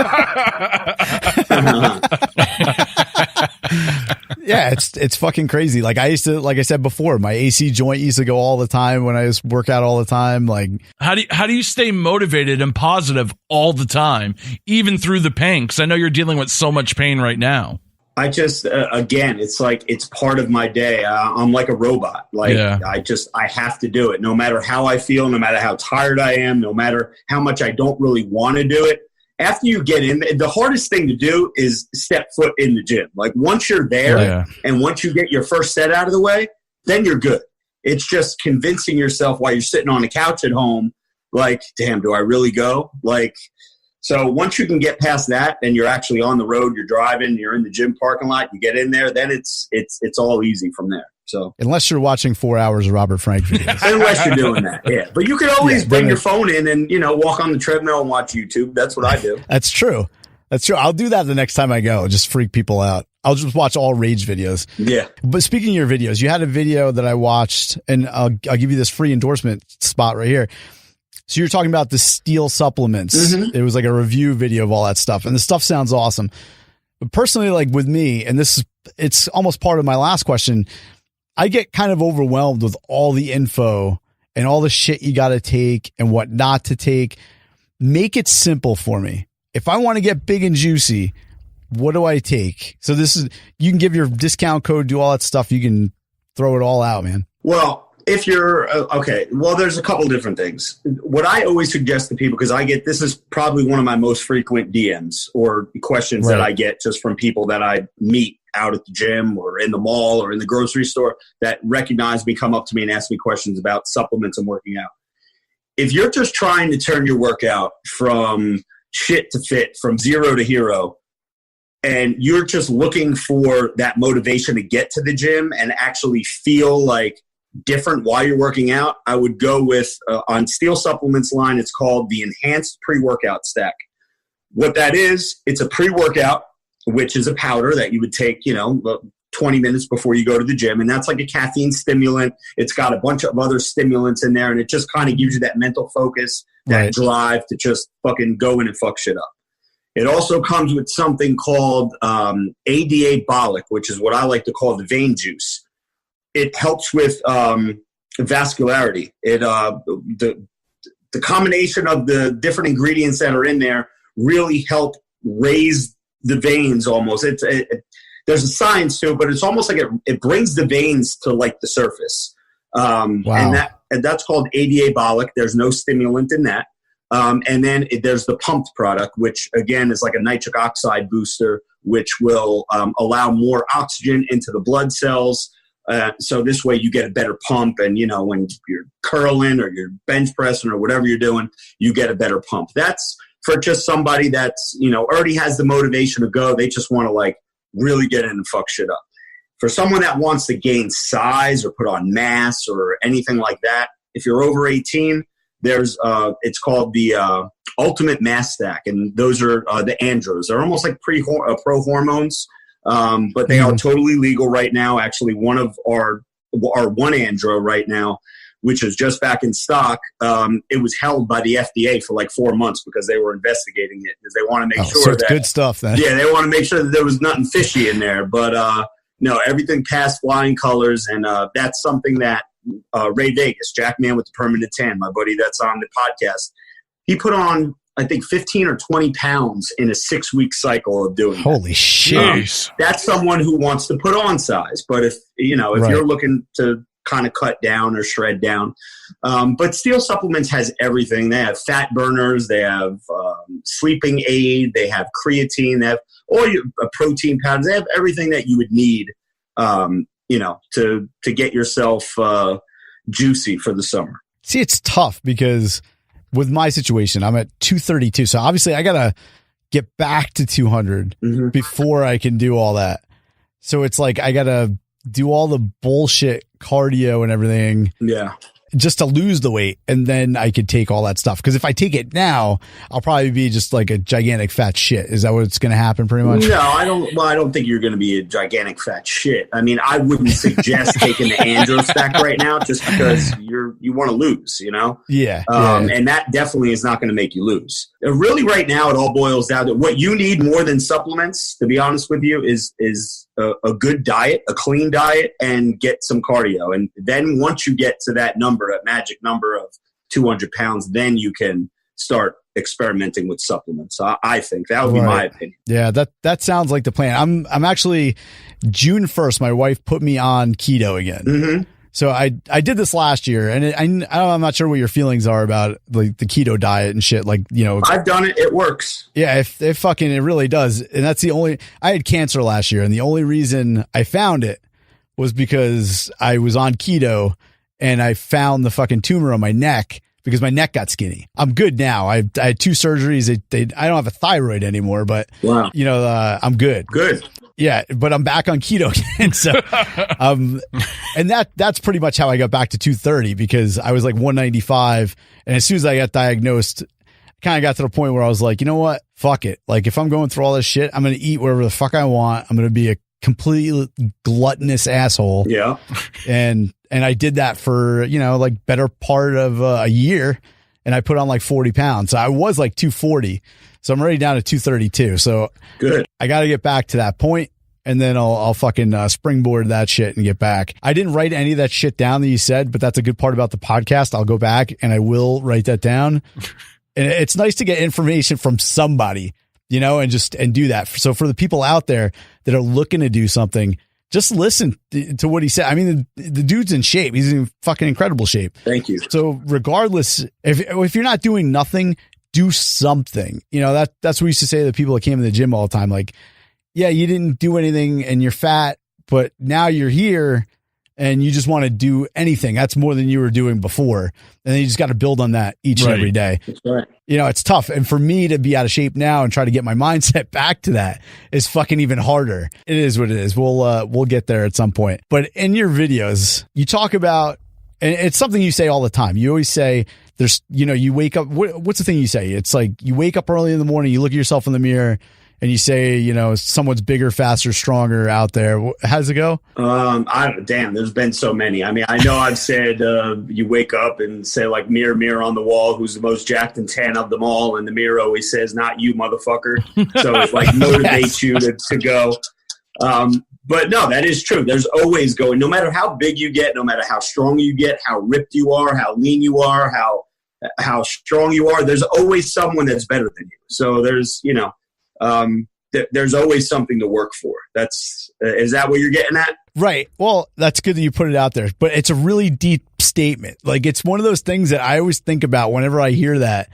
Yeah, it's fucking crazy. Like I said before, my AC joint used to go all the time when I was work out all the time. Like how do you stay motivated and positive all the time, even through the pain? Because I know you're dealing with so much pain right now. I just, again, it's like, it's part of my day. I'm like a robot. Like I have to do it no matter how I feel, no matter how tired I am, no matter how much I don't really want to do it. After you get in, the hardest thing to do is step foot in the gym. Like once you're there and once you get your first set out of the way, then you're good. It's just convincing yourself while you're sitting on the couch at home, like, damn, do I really go? Like, so once you can get past that and you're actually on the road, you're driving, you're in the gym parking lot, you get in there, then it's all easy from there. So unless you're watching 4 hours of Robert Frank videos. Unless you're doing that, yeah. But you can always bring your phone in and, walk on the treadmill and watch YouTube. That's what I do. That's true. I'll do that the next time I go. Just freak people out. I'll just watch all rage videos. Yeah. But speaking of your videos, you had a video that I watched, and I'll give you this free endorsement spot right here. So you're talking about the steel supplements. Mm-hmm. It was like a review video of all that stuff, and the stuff sounds awesome. But personally, like with me, and it's almost part of my last question, I get kind of overwhelmed with all the info and all the shit you got to take and what not to take. Make it simple for me. If I want to get big and juicy, what do I take? So you can give your discount code, do all that stuff. You can throw it all out, man. Well, if you're there's a couple different things. What I always suggest to people, because this is probably one of my most frequent DMs or questions that I get just from people that I meet out at the gym or in the mall or in the grocery store that recognize me, come up to me and ask me questions about supplements and working out. If you're just trying to turn your workout from shit to fit, from zero to hero, and you're just looking for that motivation to get to the gym and actually feel like different while you're working out, I would go with on Steel Supplements line, it's called the Enhanced Pre-Workout Stack. What that is, it's a pre-workout, which is a powder that you would take 20 minutes before you go to the gym, and that's like a caffeine stimulant. It's got a bunch of other stimulants in there, and it just kind of gives you that mental focus, that drive to just fucking go in and fuck shit up. It also comes with something called ADA Bolic, which is what I like to call the vein juice. It helps with vascularity. The combination of the different ingredients that are in there really help raise the veins almost. There's a science to it, but it's almost like it brings the veins to like the surface. And that's called ADA Bolic. There's no stimulant in that. And then there's the pumped product, which again is like a nitric oxide booster, which will allow more oxygen into the blood cells. So this way you get a better pump, and when you're curling or you're bench pressing or whatever you're doing, you get a better pump. That's for just somebody that's already has the motivation to go. They just want to like really get in and fuck shit up. For someone that wants to gain size or put on mass or anything like that, if you're over 18, there's it's called the Ultimate Mass Stack, and those are the andros. They're almost like pro hormones. But they are totally legal right now. Actually, one of our one andro right now, which is just back in stock, it was held by the FDA for like 4 months because they were investigating it because they want to make sure so it's good stuff then. Yeah, they want to make sure that there was nothing fishy in there. But no, everything passed flying colors, and that's something that Ray Vegas, Jackman with the Permanent Tan, my buddy that's on the podcast, he put on, I think, 15 or 20 pounds in a 6-week cycle of doing Holy shit. That's someone who wants to put on size. But if you're looking to kind of cut down or shred down, but Steel Supplements has everything. They have fat burners, they have sleeping aid, they have creatine, they have all your protein powders. They have everything that you would need, to get yourself juicy for the summer. See, it's tough because with my situation, I'm at 232. So obviously I got to get back to 200 before I can do all that. So it's like I got to do all the bullshit cardio and everything. Yeah. Just to lose the weight, and then I could take all that stuff. Because if I take it now, I'll probably be just like a gigantic fat shit. Is that what's going to happen pretty much? No, I don't. Well, I don't think you're going to be a gigantic fat shit. I mean, I wouldn't suggest taking the andro stack right now just because you want to lose, Yeah. And that definitely is not going to make you lose. Really, right now, it all boils down to what you need more than supplements, to be honest with you, is a good diet, a clean diet, and get some cardio. And then once you get to that number, that magic number of 200 pounds, then you can start experimenting with supplements. I think that would be my opinion. Yeah, that sounds like the plan. I'm actually June 1st. My wife put me on keto again. Mm-hmm. So I did this last year, and I'm not sure what your feelings are about like the keto diet and shit. Like, you know, I've done it. It works. Yeah, it really does. And that's I had cancer last year, and the only reason I found it was because I was on keto and I found the fucking tumor on my neck because my neck got skinny. I'm good now. I had 2 surgeries. I don't have a thyroid anymore, but wow. You know, I'm good. Good. Yeah, but I'm back on keto again. So, and that's pretty much how I got back to 230 because I was like 195. And as soon as I got diagnosed, I kind of got to the point where I was like, you know what? Fuck it. Like, if I'm going through all this shit, I'm going to eat whatever the fuck I want. I'm going to be a complete gluttonous asshole. Yeah. And I did that for, you know, like better part of a year. And I put on like 40 pounds. So I was like 240. So I'm already down to 232. So good. I got to get back to that point, and then I'll fucking springboard that shit and get back. I didn't write any of that shit down that you said, but that's a good part about the podcast. I'll go back and I will write that down. And it's nice to get information from somebody, you know, and do that. So for the people out there that are looking to do something, just listen to what he said. I mean, the dude's in shape. He's in fucking incredible shape. Thank you. So regardless, if you're not doing nothing, do something. You know, that's what we used to say to the people that came to the gym all the time. Like, yeah, you didn't do anything and you're fat, but now you're here and you just want to do anything. That's more than you were doing before. And then you just got to build on that each and every day. That's right. You know, it's tough. And for me to be out of shape now and try to get my mindset back to that is fucking even harder. It is what it is. We'll get there at some point. But in your videos, you talk about, and it's something you say all the time. You always say there's, you know, you wake up. What's the thing you say? It's like you wake up early in the morning, you look at yourself in the mirror and you say, you know, someone's bigger, faster, stronger out there. How does it go? There's been so many. I mean, I know I've said you wake up and say like mirror, mirror on the wall, who's the most jacked and tan of them all. And the mirror always says, not you, motherfucker. So it like motivates you to go. But no, that is true. There's always going, no matter how big you get, no matter how strong you get, how ripped you are, how lean you are, how strong you are, there's always someone that's better than you. So there's, you know, there's always something to work for. Is that what you're getting at? Right. Well, that's good that you put it out there, but it's a really deep statement. Like, it's one of those things that I always think about whenever I hear that.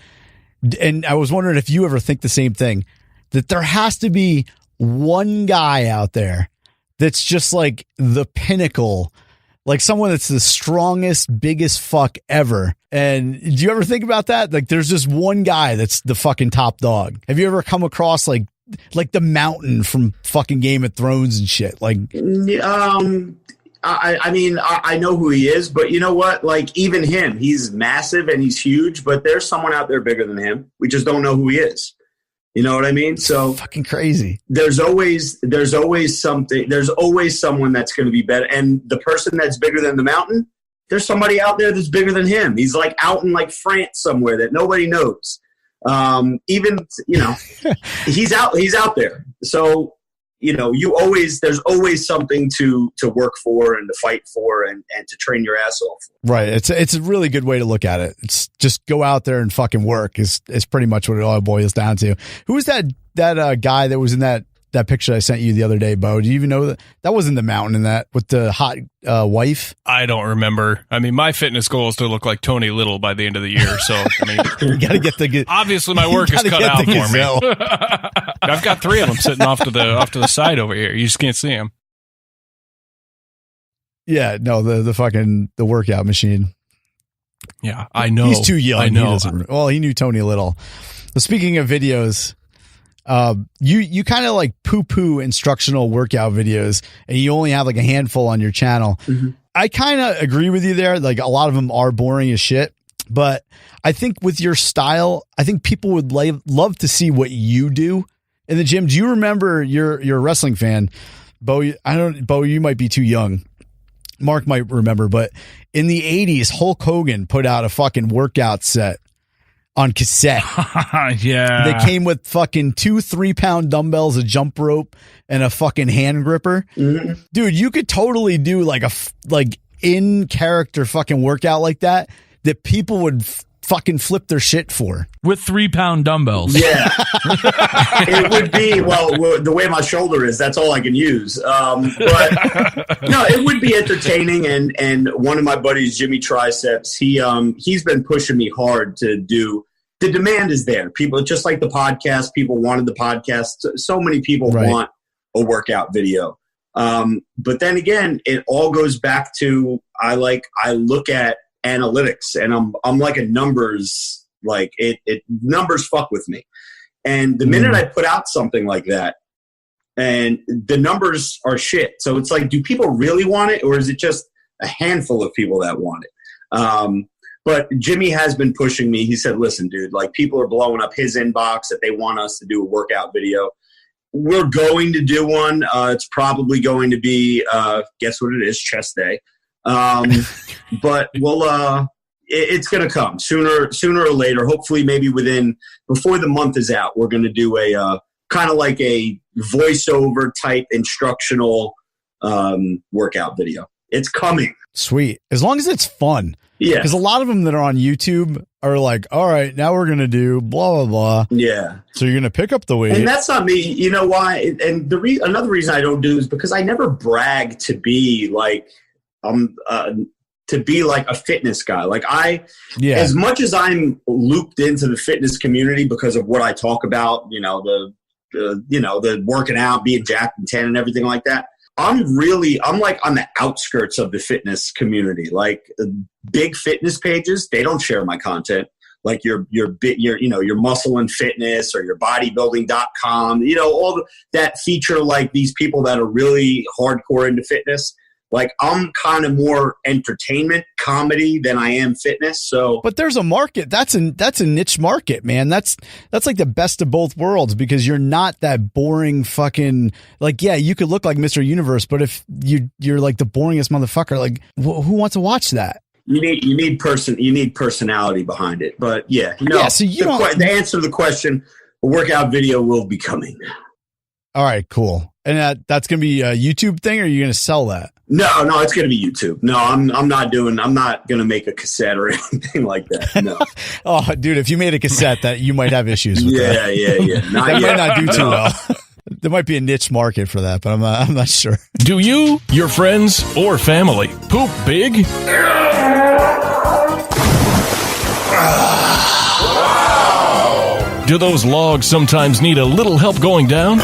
And I was wondering if you ever think the same thing, that there has to be one guy out there that's just like the pinnacle, like someone that's the strongest, biggest fuck ever. And do you ever think about that? Like, there's just one guy that's the fucking top dog. Have you ever come across like the Mountain from fucking Game of Thrones and shit? Like, I mean, I know who he is, but you know what? Like, even him, he's massive and he's huge, but there's someone out there bigger than him. We just don't know who he is. You know what I mean? So fucking crazy. There's always something. There's always someone that's going to be better. And the person that's bigger than the Mountain, there's somebody out there that's bigger than him. He's like out in like France somewhere that nobody knows. Even, you know, he's out there. So, you know, there's always something to work for and to fight for and to train your ass off. Right. It's a really good way to look at it. It's just go out there and fucking work is pretty much what it all boils down to. Who was that guy that was in that picture I sent you the other day, Bo? Do you even know that wasn't the Mountain in that with the hot wife? I don't remember. I mean, my fitness goal is to look like Tony Little by the end of the year. So, I mean, you got to get obviously my work is cut out for me. I've got 3 of them sitting off to the side over here. You just can't see them. Yeah, no, the workout machine. Yeah, I know. He's too young. I know. He knew Tony Little. But speaking of videos, you kind of like poo-poo instructional workout videos, and you only have like a handful on your channel. Mm-hmm. I kind of agree with you there. Like, a lot of them are boring as shit, but I think with your style, I think people would love to see what you do in the gym. Do you remember, you're a wrestling fan, Bo? Bo, you might be too young. Mark might remember, but in the 80s, Hulk Hogan put out a fucking workout set on cassette. Yeah. They came with fucking 2 3-pound dumbbells, a jump rope, and a fucking hand gripper. Mm-hmm. Dude, you could totally do like in character fucking workout like that people would fucking flip their shit for? With 3-pound dumbbells. Yeah. It would be, well, the way my shoulder is, that's all I can use. But no, it would be entertaining. And one of my buddies, Jimmy Triceps, he's been pushing me hard to do. The demand is there. People, just like the podcast, people wanted the podcast. So many people want a workout video. But then again, it all goes back to, I look at analytics, and I'm like a numbers, like it numbers fuck with me. And the minute I put out something like that and the numbers are shit. So it's like, do people really want it, or is it just a handful of people that want it? But Jimmy has been pushing me. He said, listen, dude, like people are blowing up his inbox that they want us to do a workout video. We're going to do one. It's probably going to be, guess what it is? Chest day. But we'll, it's going to come sooner or later. Hopefully, maybe before the month is out, we're going to do a kind of like a voiceover type instructional workout video. It's coming. Sweet. As long as it's fun. Yeah. Because a lot of them that are on YouTube are like, all right, now we're going to do blah, blah, blah. Yeah. So you're going to pick up the weight. And that's not me. You know why? And another reason I don't do is because I never brag to be like, to be like a fitness guy. Like as much as I'm looped into the fitness community because of what I talk about, the working out, being jacked and tan and everything like that. I'm like on the outskirts of the fitness community. Like big fitness pages, they don't share my content. Like your Muscle and Fitness or your bodybuilding.com, all that feature like these people that are really hardcore into fitness. Like I'm kind of more entertainment comedy than I am fitness. So, but there's a market. That's a niche market, man. That's like the best of both worlds, because you're not that boring fucking, like, yeah, you could look like Mr. Universe, but if you're like the boringest motherfucker, like who wants to watch that? You need personality behind it. But yeah, so the answer to the question, a workout video will be coming. All right, cool. And that's going to be a YouTube thing, or are you going to sell that? No, it's going to be YouTube. No, I'm not going to make a cassette or anything like that. No. Oh, dude, if you made a cassette, that you might have issues with that. Yeah. That might not do too well. There might be a niche market for that, but I'm not sure. Do you, your friends, or family poop big? Do those logs sometimes need a little help going down?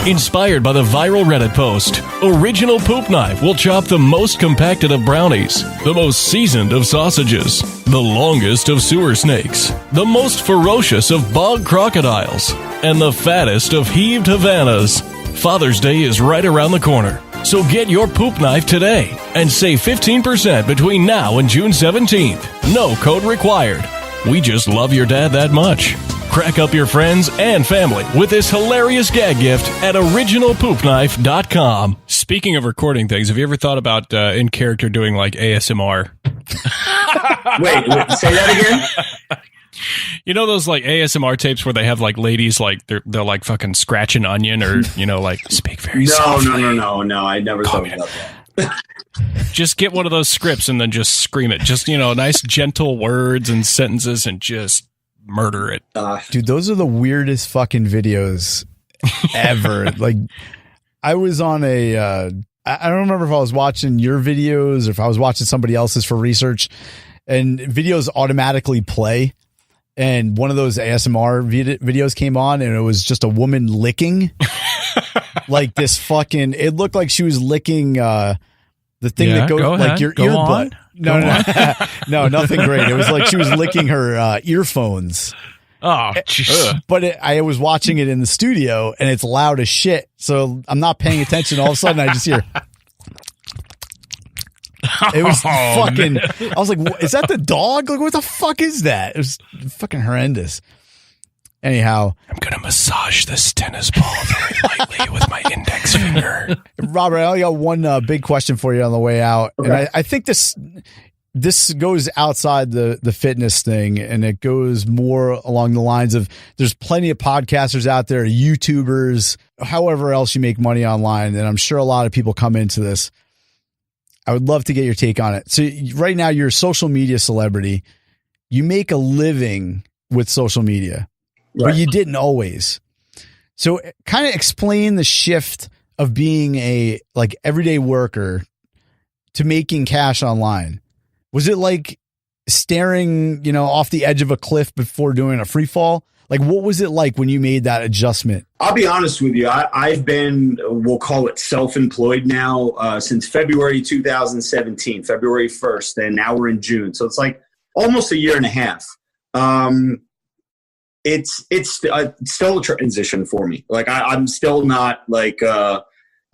Inspired by the viral Reddit post, Original Poop Knife will chop the most compacted of brownies, the most seasoned of sausages, the longest of sewer snakes, the most ferocious of bog crocodiles, and the fattest of heaved Havanas. Father's Day is right around the corner, so get your poop knife today and save 15% between now and June 17th. No code required. We just love your dad that much. Crack up your friends and family with this hilarious gag gift at originalpoopknife.com. Speaking of recording things, have you ever thought about in character doing like ASMR? Wait, say that again? You know those like ASMR tapes where they have like ladies like they're like fucking scratch an onion or like speak very softly. No. I never thought about that. Just get one of those scripts and then just scream it. Just nice gentle words and sentences and just murder it. Dude, those are the weirdest fucking videos ever. Like, I was on I don't remember if I was watching your videos or if I was watching somebody else's for research, and videos automatically play. And one of those ASMR videos came on, and it was just a woman licking. Like this fucking, it looked like she was licking the thing that goes like your earbud. No, nothing great. It was like she was licking her earphones. Oh, jeez. But I was watching it in the studio, and it's loud as shit. So I'm not paying attention. All of a sudden, I just hear. It was fucking. No. I was like, "Is that the dog? Like, what the fuck is that?" It was fucking horrendous. Anyhow, I'm gonna massage this tennis ball very lightly with my index finger. Robert, I only got one big question for you on the way out, okay. And I think this goes outside the fitness thing, and it goes more along the lines of there's plenty of podcasters out there, YouTubers, however else you make money online, and I'm sure a lot of people come into this. I would love to get your take on it. So right now you're a social media celebrity. You make a living with social media, but you didn't always. So kind of explain the shift of being a like everyday worker to making cash online. Was it like staring, off the edge of a cliff before doing a free fall? Like, what was it like when you made that adjustment? I'll be honest with you. I've been, we'll call it self-employed now since February 2017, February 1st, and now we're in June. So it's like almost a year and a half. It's still a transition for me. Like I'm still not like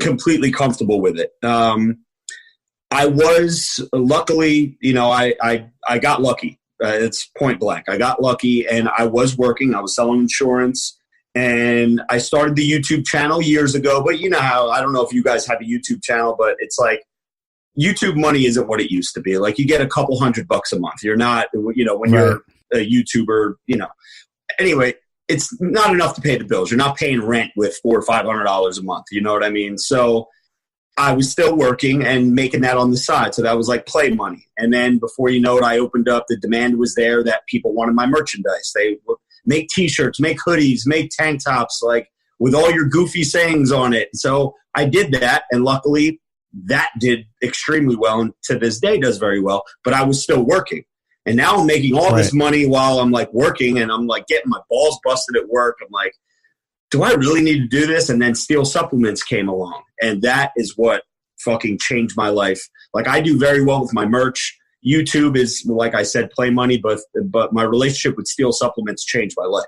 completely comfortable with it. I was luckily, I got lucky. It's point blank. I got lucky and I was working. I was selling insurance and I started the YouTube channel years ago. But you know how, I don't know if you guys have a YouTube channel, but it's like YouTube money isn't what it used to be. Like you get a couple $100 a month. You're not, when you're a YouTuber, anyway, it's not enough to pay the bills. You're not paying rent with $400 or $500 a month. You know what I mean? So I was still working and making that on the side. So that was like play money. And then before you know it, I opened up, the demand was there that people wanted my merchandise. They would make t-shirts, make hoodies, make tank tops, like with all your goofy sayings on it. So I did that. And luckily that did extremely well. And to this day does very well, but I was still working. And now I'm making all this money while I'm like working and I'm like getting my balls busted at work. I'm like, do I really need to do this? And then Steel Supplements came along. And that is what fucking changed my life. Like I do very well with my merch. YouTube is, like I said, play money, but my relationship with Steel Supplements changed my life.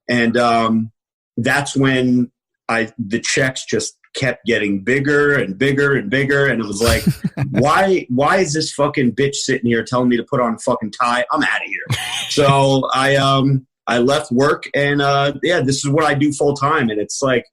And that's when the checks just kept getting bigger and bigger and bigger. And it was like, why is this fucking bitch sitting here telling me to put on a fucking tie? I'm out of here. So I left work and this is what I do full time. And it's like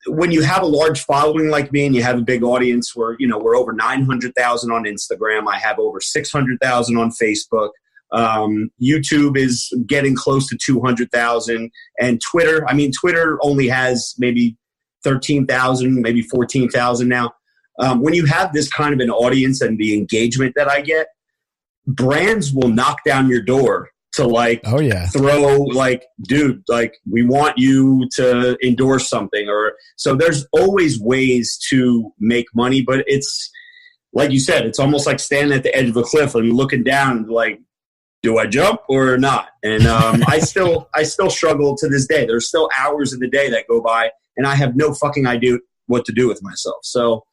when you have a large following like me and you have a big audience where, we're over 900,000 on Instagram. I have over 600,000 on Facebook. YouTube is getting close to 200,000 and Twitter only has maybe 13,000, maybe 14,000 now. When you have this kind of an audience and the engagement that I get, brands will knock down your door to throw like, dude, like we want you to endorse something so there's always ways to make money, but it's like you said, it's almost like standing at the edge of a cliff and looking down and like, do I jump or not? And I still struggle to this day. There's still hours in the day that go by and I have no fucking idea what to do with myself. So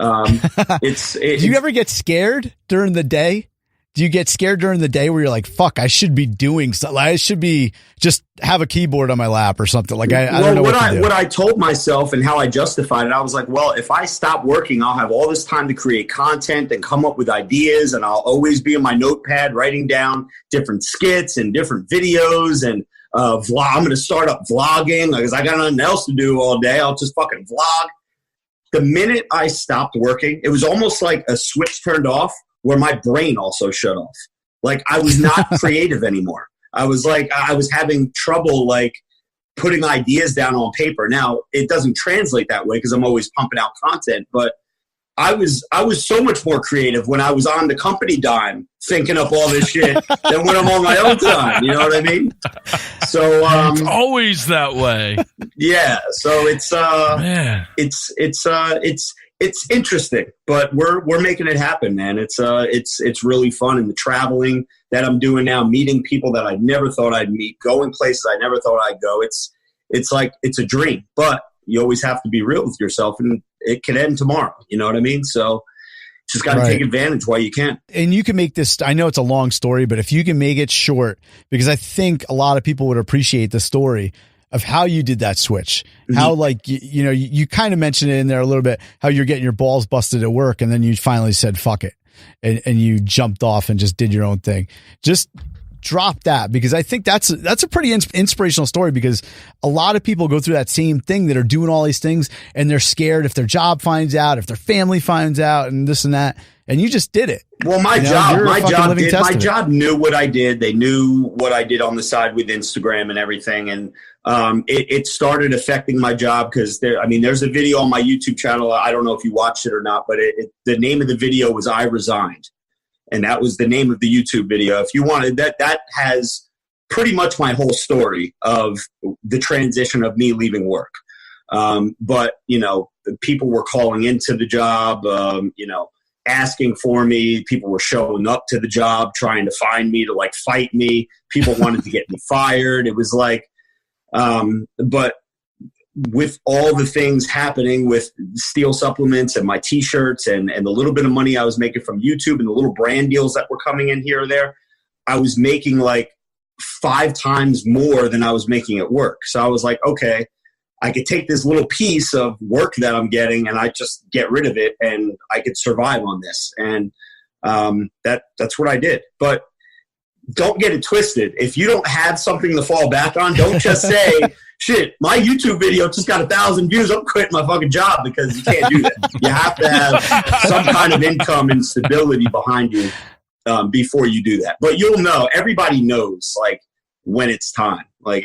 do you ever get scared during the day? Do you get scared during the day where you're like, fuck, I should be doing something. I should be just have a keyboard on my lap or something. Like I don't know what I told myself and how I justified it. I was like, well, if I stop working, I'll have all this time to create content and come up with ideas. And I'll always be in my notepad writing down different skits and different videos and I'm going to start up vlogging because I got nothing else to do all day. I'll just fucking vlog. The minute I stopped working, it was almost like a switch turned off where my brain also shut off. Like I was not creative anymore. I was having trouble like putting ideas down on paper. Now it doesn't translate that way because I'm always pumping out content, but I was so much more creative when I was on the company dime thinking up all this shit than when I'm on my own time. You know what I mean? So it's always that way. Yeah. So it's it's interesting, but we're making it happen, man. It's really fun, and the traveling that I'm doing now, meeting people that I never thought I'd meet, going places I never thought I'd go. It's like it's a dream, but you always have to be real with yourself, and it can end tomorrow. You know what I mean? So just got to take advantage while you can. And you can make this, I know it's a long story, but if you can make it short, because I think a lot of people would appreciate the story of how you did that switch, how like, you kind of mentioned it in there a little bit, how you're getting your balls busted at work. And then you finally said, fuck it. And you jumped off and just did your own thing. Just drop that, because I think that's a pretty inspirational story, because a lot of people go through that same thing that are doing all these things and they're scared if their job finds out, if their family finds out, and this and that. And you just did it. Well, my job knew what I did. They knew what I did on the side with Instagram and everything. And it started affecting my job because there's a video on my YouTube channel. I don't know if you watched it or not, but the name of the video was "I Resigned," and that was the name of the YouTube video. If you wanted that has pretty much my whole story of the transition of me leaving work. But people were calling into the job, asking for me. People were showing up to the job, trying to find me to like fight me. People wanted to get me fired. It was like, but with all the things happening with Steel supplements and my t-shirts and the little bit of money I was making from YouTube and the little brand deals that were coming in here or there, I was making like 5 times more than I was making at work. So I was like, okay, I could take this little piece of work that I'm getting and I just get rid of it and I could survive on this. And that's what I did. But don't get it twisted. If you don't have something to fall back on, don't just say, shit, my YouTube video just got 1,000 views. I'm quitting my fucking job, because you can't do that. You have to have some kind of income and stability behind you before you do that. But you'll know. Everybody knows, like, when it's time. Like,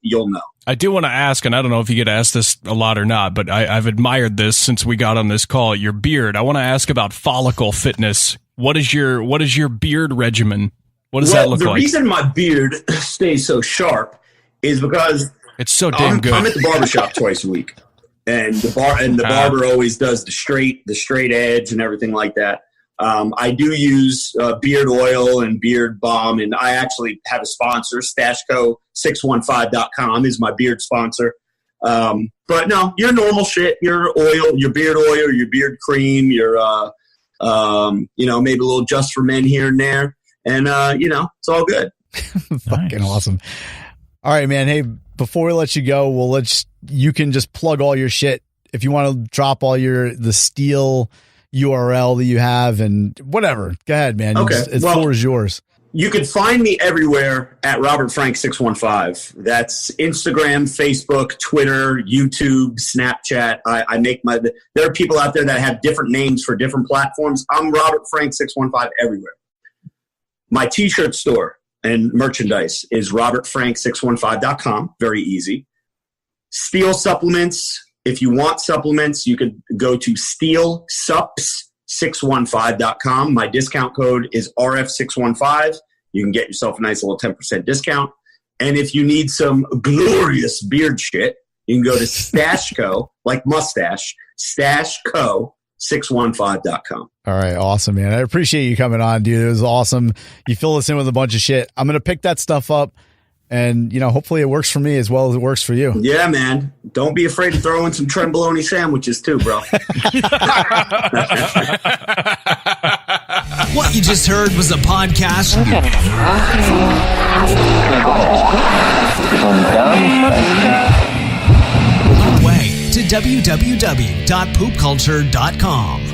you'll know. I do want to ask, and I don't know if you get asked this a lot or not, but I've admired this since we got on this call, your beard. I want to ask about follicle fitness. What is your beard regimen? What does that look like? The reason my beard stays so sharp is because it's so damn good. I'm at the barbershop twice a week, and the barber always does the straight edge and everything like that. I do use beard oil and beard balm, and I actually have a sponsor. Stashco615.com is my beard sponsor. But no, your normal shit, your oil, your beard oil, your beard cream, your maybe a little Just for Men here and there. And, it's all good. Fucking awesome. All right, man. Hey, before we let you go, you can just plug all your shit. If you want to drop all the Steel URL that you have and whatever, go ahead, man. Okay. The floor is yours. You can find me everywhere at Robert Frank 615. That's Instagram, Facebook, Twitter, YouTube, Snapchat. There are people out there that have different names for different platforms. I'm Robert Frank 615 everywhere. My t-shirt store and merchandise is robertfrank615.com. Very easy. Steel supplements. If you want supplements, you could go to steelsups615.com. My discount code is RF615. You can get yourself a nice little 10% discount. And if you need some glorious beard shit, you can go to Stashco, like mustache, Stashco615.com. All right. Awesome, man. I appreciate you coming on, dude. It was awesome. You fill us in with a bunch of shit. I'm going to pick that stuff up. And, hopefully it works for me as well as it works for you. Yeah, man. Don't be afraid to throw in some Tremboloni sandwiches too, bro. What you just heard was a podcast. Way to www.poopculture.com.